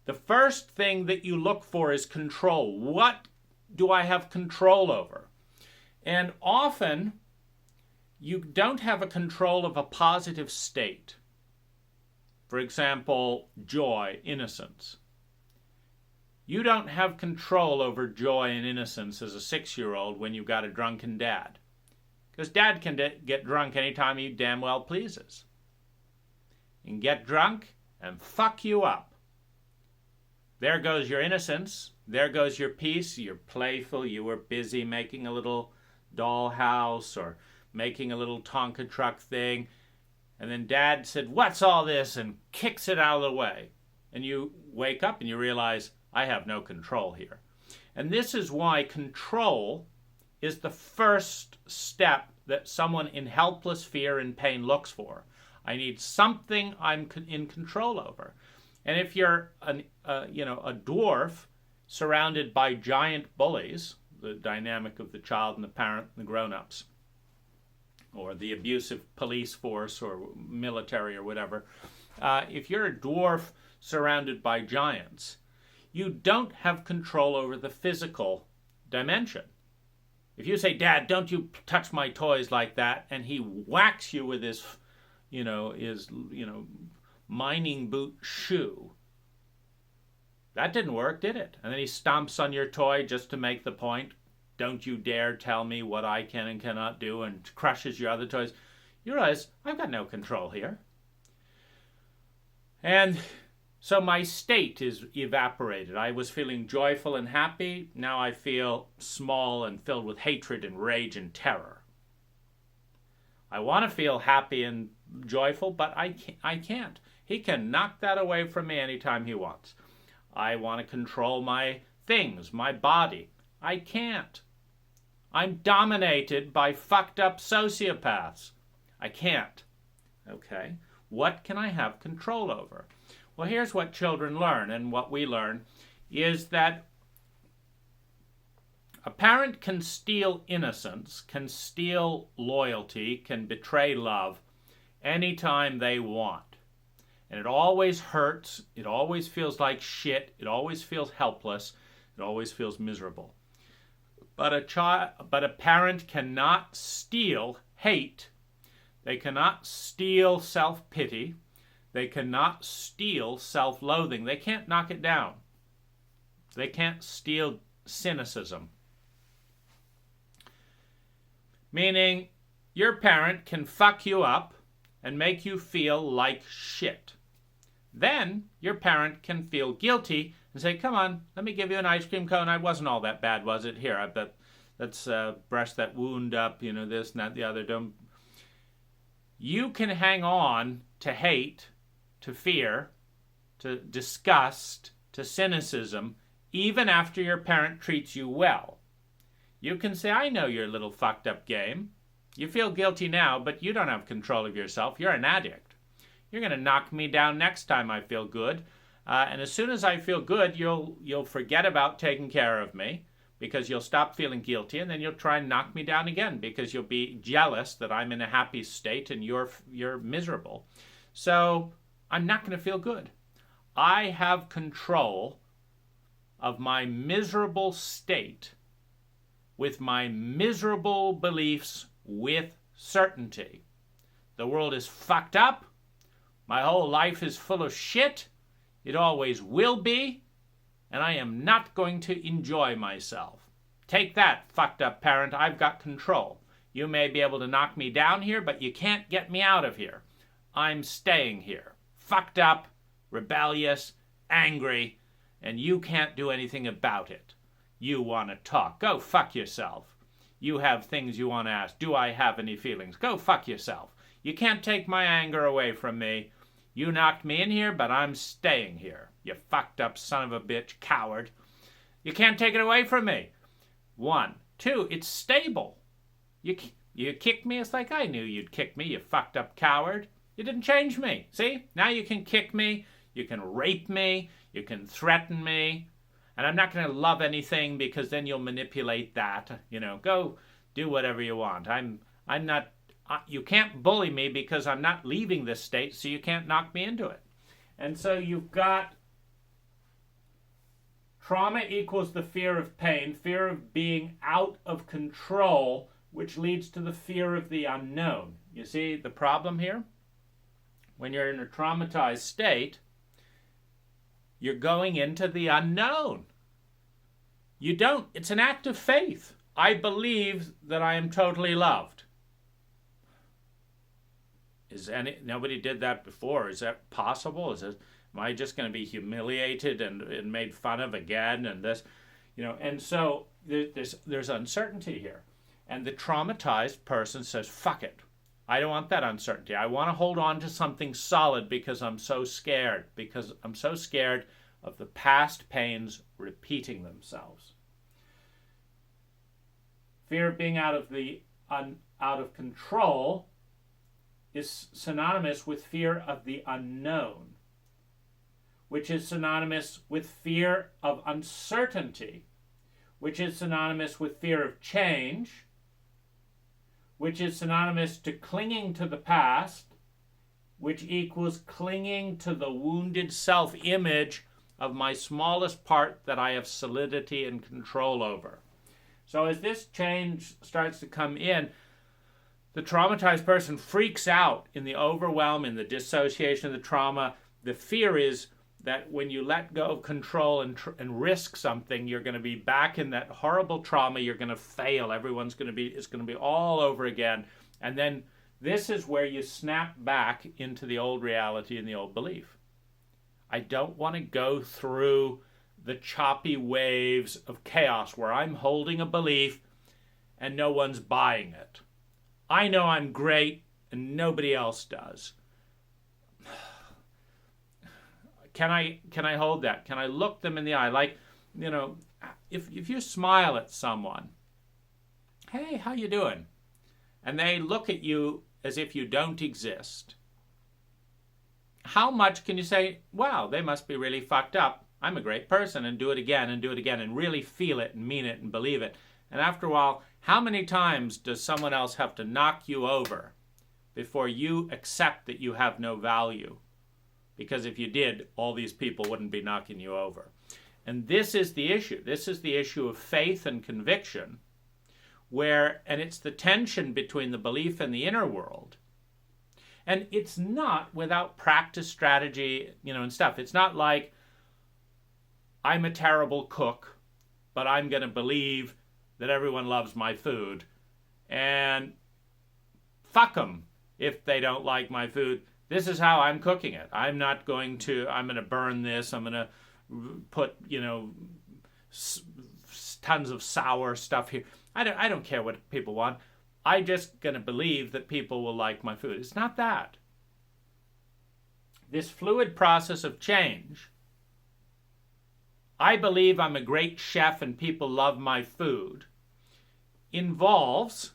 the first thing that you look for is control. What do I have control over? And often, you don't have a control of a positive state. For example, joy, innocence. You don't have control over joy and innocence as a 6-year-old when you've got a drunken dad. Because dad can get drunk anytime he damn well pleases. And get drunk and fuck you up. There goes your innocence. There goes your peace. You're playful. You were busy making a little dollhouse or making a little Tonka truck thing. And then dad said, "What's all this?" and kicks it out of the way. And you wake up and you realize, I have no control here. And this is why control is the first step that someone in helpless fear and pain looks for. I need something I'm in control over. And if you're a dwarf surrounded by giant bullies, the dynamic of the child and the parent and the grown-ups, or the abusive police force or military or whatever, if you're a dwarf surrounded by giants, you don't have control over the physical dimension. If you say, "Dad, don't you touch my toys like that," and he whacks you with his mining boot shoe, that didn't work, did it? And then he stomps on your toy just to make the point, "Don't you dare tell me what I can and cannot do," and crushes your other toys. You realize, I've got no control here. And so my state is evaporated. I was feeling joyful and happy. Now I feel small and filled with hatred and rage and terror. I want to feel happy and joyful, but I can't. He can knock that away from me anytime he wants. I want to control my things, my body. I can't. I'm dominated by fucked up sociopaths. I can't. Okay, what can I have control over? Well, here's what children learn, and what we learn is that a parent can steal innocence, can steal loyalty, can betray love anytime they want. And it always hurts, it always feels like shit, it always feels helpless, it always feels miserable. But a parent cannot steal hate, They cannot steal self-pity. They cannot steal self-loathing. They can't knock it down. They can't steal cynicism. Meaning, your parent can fuck you up and make you feel like shit. Then, your parent can feel guilty and say, come on, let me give you an ice cream cone. I wasn't all that bad, was it? Here, I bet let's brush that wound up, this and that, the other. You can hang on to hate, to fear, to disgust, to cynicism, even after your parent treats you well. You can say, I know your little fucked up game. You feel guilty now, but you don't have control of yourself. You're an addict. You're going to knock me down next time I feel good. And as soon as I feel good, you'll forget about taking care of me because you'll stop feeling guilty, and then you'll try and knock me down again because you'll be jealous that I'm in a happy state and you're miserable. So I'm not going to feel good. I have control of my miserable state with my miserable beliefs with certainty. The world is fucked up. My whole life is full of shit. It always will be. And I am not going to enjoy myself. Take that, fucked up parent. I've got control. You may be able to knock me down here, but you can't get me out of here. I'm staying here. Fucked up, rebellious, angry, and you can't do anything about it. You want to talk. Go fuck yourself. You have things you want to ask. Do I have any feelings? Go fuck yourself. You can't take my anger away from me. You knocked me in here, but I'm staying here. You fucked up son of a bitch, coward. You can't take it away from me. 1. 2, it's stable. You kicked me. It's like I knew you'd kick me, you fucked up coward. You didn't change me. See? Now you can kick me. You can rape me. You can threaten me. And I'm not going to love anything because then you'll manipulate that. Go do whatever you want. I'm not... You can't bully me because I'm not leaving this state, so you can't knock me into it. And so you've got trauma equals the fear of pain, fear of being out of control, which leads to the fear of the unknown. You see the problem here? When you're in a traumatized state, you're going into the unknown. It's an act of faith. I believe that I am totally loved. Nobody did that before. Is that possible? Am I just going to be humiliated and made fun of again? And this, and so there's uncertainty here. And the traumatized person says, fuck it. I don't want that uncertainty. I want to hold on to something solid because I'm so scared. Because I'm so scared of the past pains repeating themselves. Fear of being out of control is synonymous with fear of the unknown, which is synonymous with fear of uncertainty, which is synonymous with fear of change, which is synonymous to clinging to the past, which equals clinging to the wounded self-image of my smallest part that I have solidity and control over. So as this change starts to come in, the traumatized person freaks out in the overwhelm, in the dissociation of the trauma. The fear is that when you let go of control and risk something, you're going to be back in that horrible trauma. You're going to fail. It's going to be all over again. And then this is where you snap back into the old reality and the old belief. I don't want to go through the choppy waves of chaos where I'm holding a belief and no one's buying it. I know I'm great and nobody else does. Can I hold that? Can I look them in the eye? Like, if you smile at someone, hey, how you doing? And they look at you as if you don't exist. How much can you say, wow, they must be really fucked up. I'm a great person, and do it again and really feel it and mean it and believe it. And after a while, how many times does someone else have to knock you over before you accept that you have no value? Because if you did, all these people wouldn't be knocking you over. And this is the issue. This is the issue of faith and conviction, and it's the tension between the belief and the inner world And it's not without practice, strategy, and stuff. It's not like I'm a terrible cook, but I'm going to believe that everyone loves my food. And fuck them if they don't like my food. This is how I'm cooking it. I'm going to burn this. I'm going to put, tons of sour stuff here. I don't care what people want. I'm just going to believe that people will like my food. It's not that. This fluid process of change, I believe I'm a great chef and people love my food, involves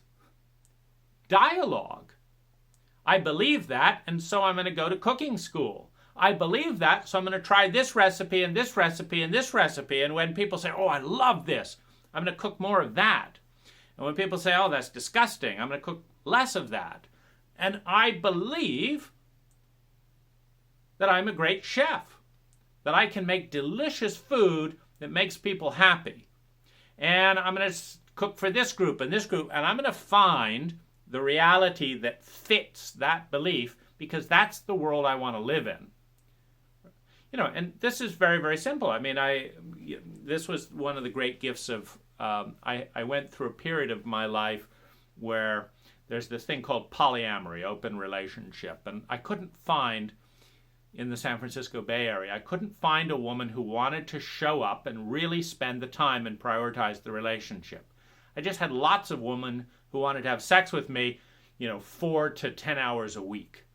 dialogue. I believe that, and so I'm going to go to cooking school. I believe that, so I'm going to try this recipe and this recipe and this recipe. And when people say, oh, I love this, I'm going to cook more of that. And when people say, oh, that's disgusting, I'm going to cook less of that. And I believe that I'm a great chef, that I can make delicious food that makes people happy. And I'm going to cook for this group, and I'm going to find the reality that fits that belief, because that's the world I want to live in. And this is very, very simple. I mean, this was one of the great gifts of, I went through a period of my life where there's this thing called polyamory, open relationship, and I couldn't find, in the San Francisco Bay Area, I couldn't find a woman who wanted to show up and really spend the time and prioritize the relationship. I just had lots of women who wanted to have sex with me, 4 to 10 hours a week.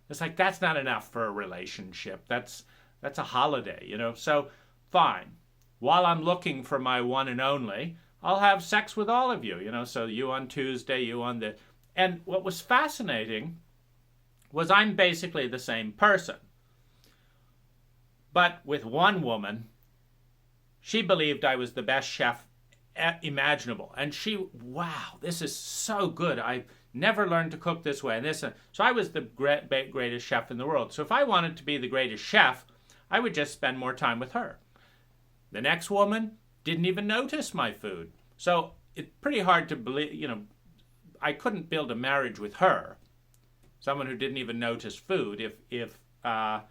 It's like, that's not enough for a relationship. That's a holiday, So, fine. While I'm looking for my one and only, I'll have sex with all of you, So you on Tuesday, you on the... And what was fascinating was I'm basically the same person. But with one woman, she believed I was the best chef imaginable. And wow, this is so good. I've never learned to cook this way. So I was the greatest chef in the world. So if I wanted to be the greatest chef, I would just spend more time with her. The next woman didn't even notice my food. So it's pretty hard to believe, I couldn't build a marriage with her, someone who didn't even notice food, if I'm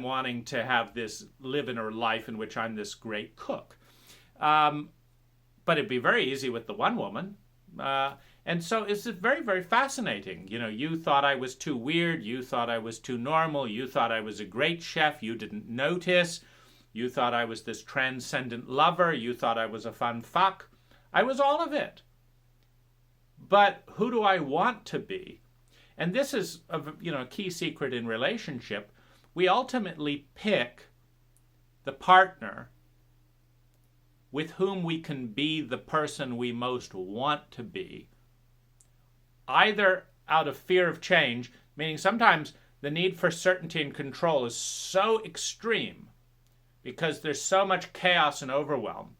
wanting to live in a life in which I'm this great cook. But it'd be very easy with the one woman. And so it's very, very fascinating. You thought I was too weird. You thought I was too normal. You thought I was a great chef. You didn't notice. You thought I was this transcendent lover. You thought I was a fun fuck. I was all of it. But who do I want to be? And this is a key secret in relationship. We ultimately pick the partner with whom we can be the person we most want to be, either out of fear of change, meaning sometimes the need for certainty and control is so extreme because there's so much chaos and overwhelm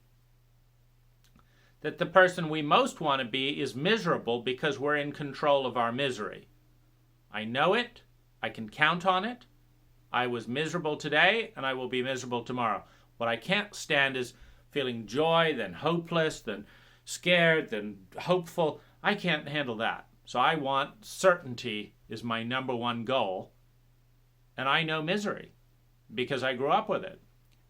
that the person we most want to be is miserable because we're in control of our misery. I know it. I can count on it. I was miserable today, and I will be miserable tomorrow. What I can't stand is feeling joy, then hopeless, then scared, then hopeful. I can't handle that. So I want certainty is my number one goal. And I know misery because I grew up with it.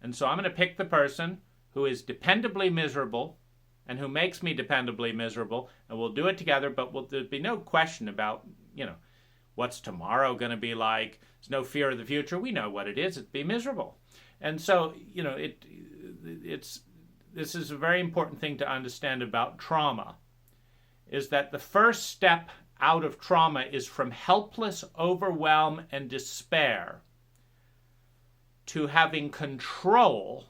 And so I'm going to pick the person who is dependably miserable and who makes me dependably miserable, and we'll do it together, but there'll be no question about, what's tomorrow going to be like. There's no fear of the future. We know what it is. It'd be miserable. And so, this is a very important thing to understand about trauma, is that the first step out of trauma is from helpless overwhelm and despair to having control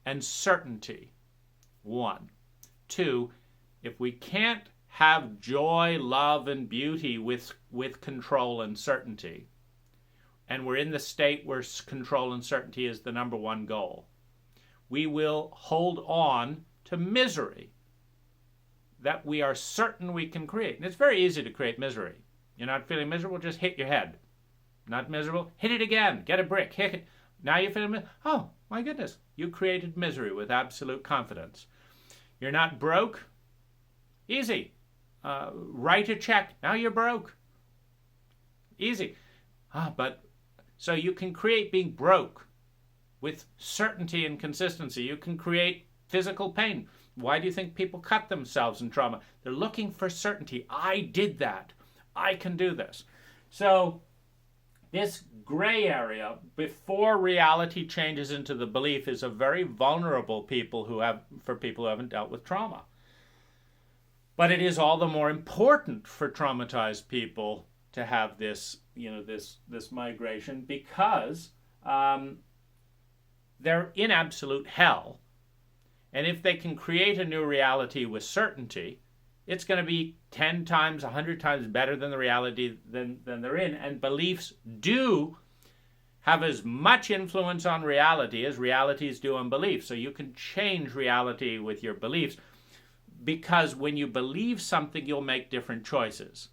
and certainty. 1. 2, if we can't have joy, love, and beauty with control and certainty, and we're in the state where control and certainty is the number one goal, we will hold on to misery that we are certain we can create. And it's very easy to create misery. You're not feeling miserable, just hit your head. Not miserable, hit it again. Get a brick, hit it. Now you're feeling miserable. Oh, my goodness. You created misery with absolute confidence. You're not broke? Easy. Write a check. Now you're broke. Easy. But so you can create being broke with certainty and consistency. You can create physical pain. Why do you think people cut themselves in trauma? They're looking for certainty. I did that. I can do this. So this gray area before reality changes into the belief is a very vulnerable for people who haven't dealt with trauma. But it is all the more important for traumatized people to have this, this migration, because they're in absolute hell. And if they can create a new reality with certainty, it's going to be 10 times, 100 times better than the reality than they're in. And beliefs do have as much influence on reality as realities do on beliefs. So you can change reality with your beliefs, because when you believe something, you'll make different choices.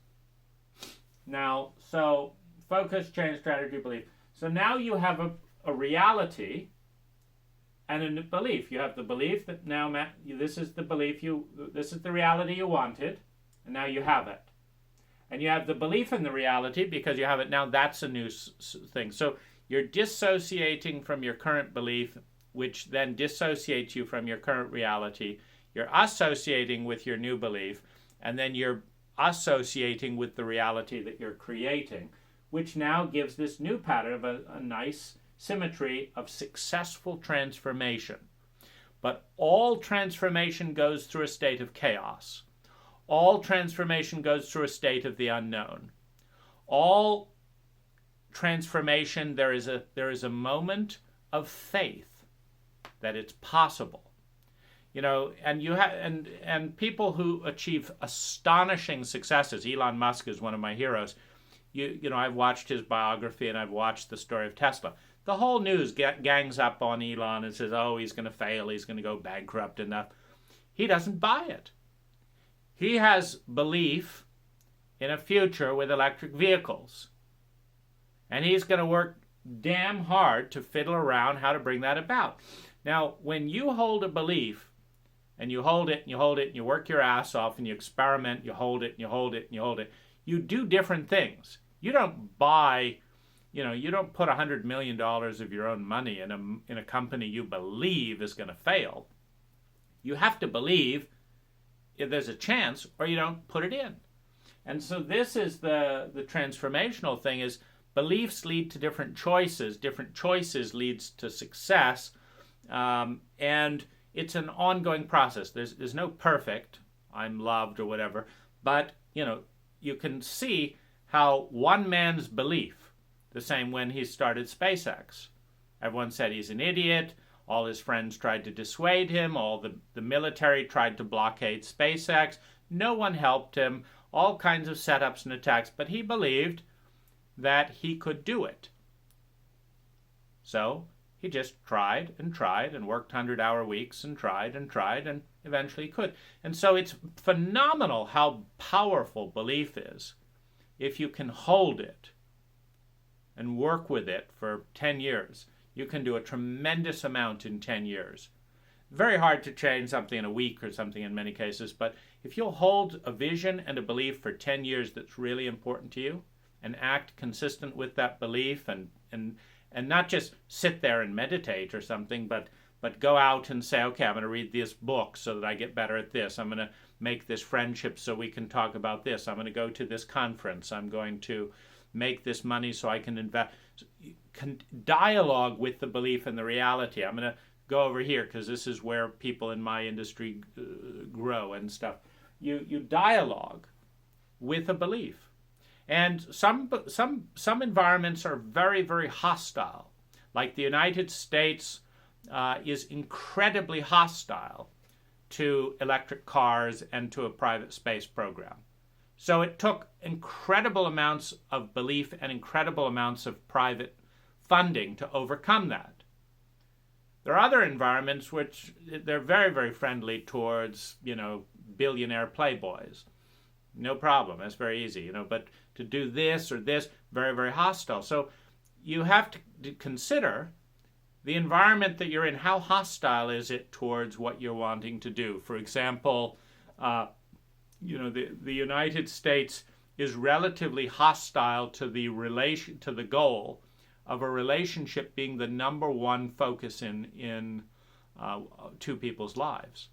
Now, so focus, change, strategy, belief. So now you have a reality and a belief. You have the belief that now this is the belief this is the reality you wanted, and now you have it. And you have the belief in the reality because you have it now. That's a new thing. So you're dissociating from your current belief, which then dissociates you from your current reality. You're associating with your new belief, and then you're associating with the reality that you're creating, which now gives this new pattern of a nice symmetry of successful transformation. But all transformation goes through a state of chaos. All transformation goes through a state of the unknown. All transformation, there is a moment of faith that it's possible. And people who achieve astonishing successes, Elon Musk is one of my heroes. I've watched his biography and I've watched the story of Tesla. The whole news gangs up on Elon and says, oh, he's going to fail, he's going to go bankrupt enough. He doesn't buy it. He has belief in a future with electric vehicles. And he's going to work damn hard to fiddle around how to bring that about. Now, when you hold a belief, and you hold it, and you hold it, and you work your ass off, and you experiment, you hold it, and you hold it, and you hold it, you do different things. You don't buy... you don't put $100 million of your own money in a company you believe is going to fail. You have to believe if there's a chance, or you don't put it in. And so this is the transformational thing, is beliefs lead to different choices. Different choices leads to success. And it's an ongoing process. There's no perfect, I'm loved or whatever, but, you can see how one man's belief, the same when he started SpaceX. Everyone said he's an idiot. All his friends tried to dissuade him. All the military tried to blockade SpaceX. No one helped him. All kinds of setups and attacks. But he believed that he could do it. So he just tried and worked 100-hour weeks and tried and eventually could. And so it's phenomenal how powerful belief is if you can hold it and work with it for 10 years. You can do a tremendous amount in 10 years. Very hard to change something in a week or something in many cases, but if you'll hold a vision and a belief for 10 years that's really important to you and act consistent with that belief and not just sit there and meditate or something, but go out and say, okay, I'm going to read this book so that I get better at this. I'm going to make this friendship so we can talk about this. I'm going to go to this conference. I'm going to make this money so I can invest. Dialogue with the belief and the reality. I'm going to go over here because this is where people in my industry grow and stuff. You dialogue with a belief. And some environments are very, very hostile. Like the United States is incredibly hostile to electric cars and to a private space program. So it took incredible amounts of belief and incredible amounts of private funding to overcome that. There are other environments which they're very, very friendly towards, billionaire playboys. No problem. That's very easy, but to do this or this, very, very hostile. So you have to consider the environment that you're in. How hostile is it towards what you're wanting to do? For example, the United States is relatively hostile to the goal of a relationship being the number one focus in two people's lives.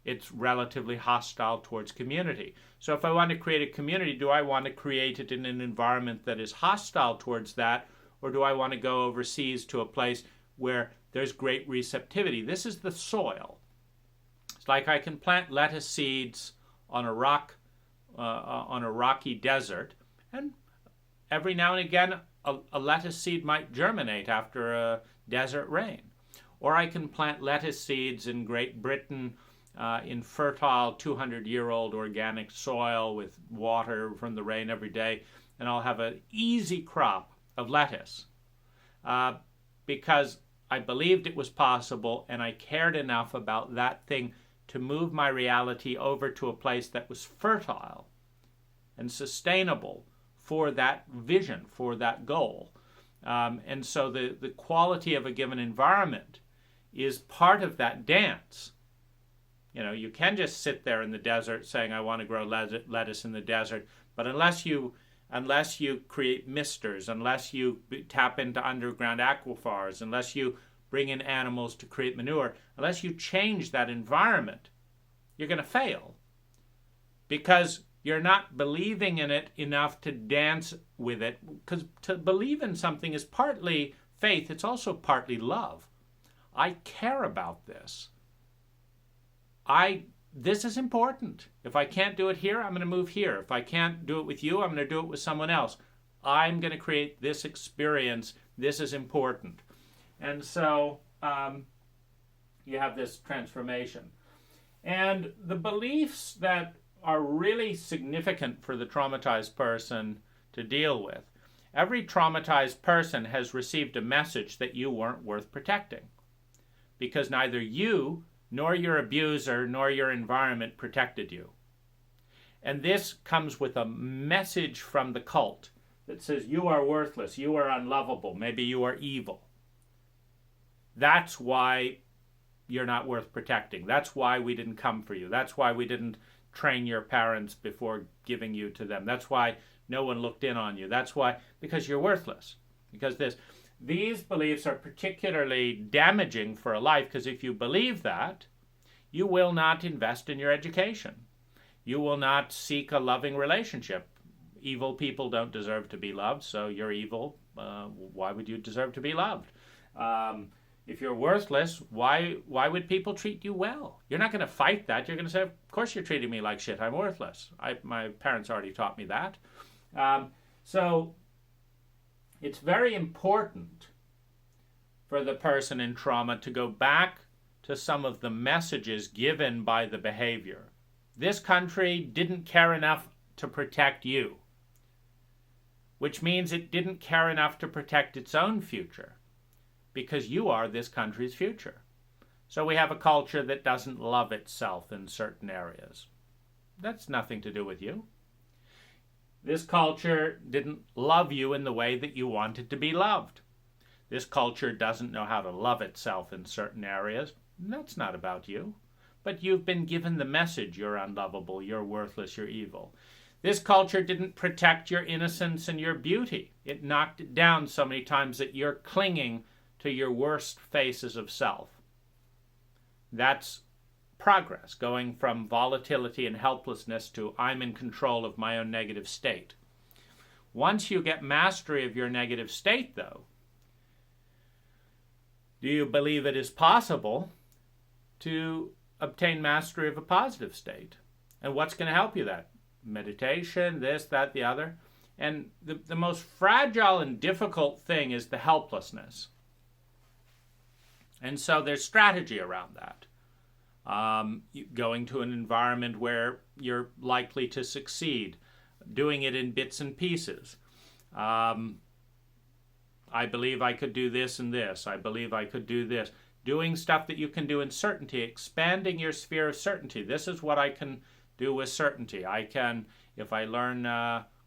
It's relatively hostile towards community. So if I want to create a community, do I want to create it in an environment that is hostile towards that, or do I want to go overseas to a place where there's great receptivity? This is the soil. It's like I can plant lettuce seeds on a rocky desert, and every now and again a lettuce seed might germinate after a desert rain. Or I can plant lettuce seeds in Great Britain in fertile 200-year-old organic soil with water from the rain every day, and I'll have an easy crop of lettuce because I believed it was possible and I cared enough about that thing to move my reality over to a place that was fertile and sustainable for that vision, for that goal. And so the quality of a given environment is part of that dance. You know, you can just sit there in the desert saying, I want to grow lettuce in the desert, but unless you create misters, unless you tap into underground aquifers, unless you bring in animals to create manure, unless you change that environment, you're going to fail. Because you're not believing in it enough to dance with it. Because to believe in something is partly faith, it's also partly love. I care about this. This is important. If I can't do it here, I'm going to move here. If I can't do it with you, I'm going to do it with someone else. I'm going to create this experience. This is important. And so you have this transformation. And the beliefs that are really significant for the traumatized person to deal with. Every traumatized person has received a message that you weren't worth protecting, because neither you nor your abuser nor your environment protected you. And this comes with a message from the cult that says you are worthless, you are unlovable, maybe you are evil. That's why you're not worth protecting. That's why we didn't come for you. That's why we didn't train your parents before giving you to them. That's why no one looked in on you. That's why, because you're worthless. Because these beliefs are particularly damaging for a life, because if you believe that, you will not invest in your education. You will not seek a loving relationship. Evil people don't deserve to be loved, so you're evil. Why would you deserve to be loved? If you're worthless, why would people treat you well? You're not going to fight that. You're going to say, of course you're treating me like shit. I'm worthless. My parents already taught me that. So it's very important for the person in trauma to go back to some of the messages given by the behavior. This country didn't care enough to protect you, which means it didn't care enough to protect its own future, because you are this country's future. So we have a culture that doesn't love itself in certain areas. That's nothing to do with you. This culture didn't love you in the way that you wanted to be loved. This culture doesn't know how to love itself in certain areas. That's not about you. But you've been given the message you're unlovable, you're worthless, you're evil. This culture didn't protect your innocence and your beauty. It knocked it down so many times that you're clinging to your worst faces of self. That's progress, going from volatility and helplessness to I'm in control of my own negative state. Once you get mastery of your negative state, though, do you believe it is possible to obtain mastery of a positive state? And what's going to help you that? Meditation, this, that, the other. And the most fragile and difficult thing is the helplessness. And so there's strategy around that. Going to an environment where you're likely to succeed, doing it in bits and pieces. I believe I could do this and this. I believe I could do this. Doing stuff that you can do in certainty, expanding your sphere of certainty. This is what I can do with certainty. I can, if I learn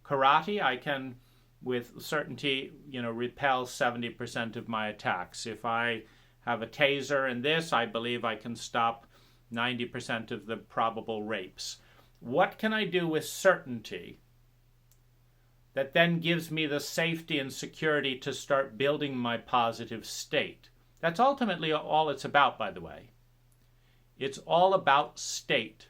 karate, I can, with certainty, repel 70% of my attacks. If I have a taser and this, I believe I can stop 90% of the probable rapes. What can I do with certainty that then gives me the safety and security to start building my positive state. That's ultimately all it's about, by the way. It's all about state.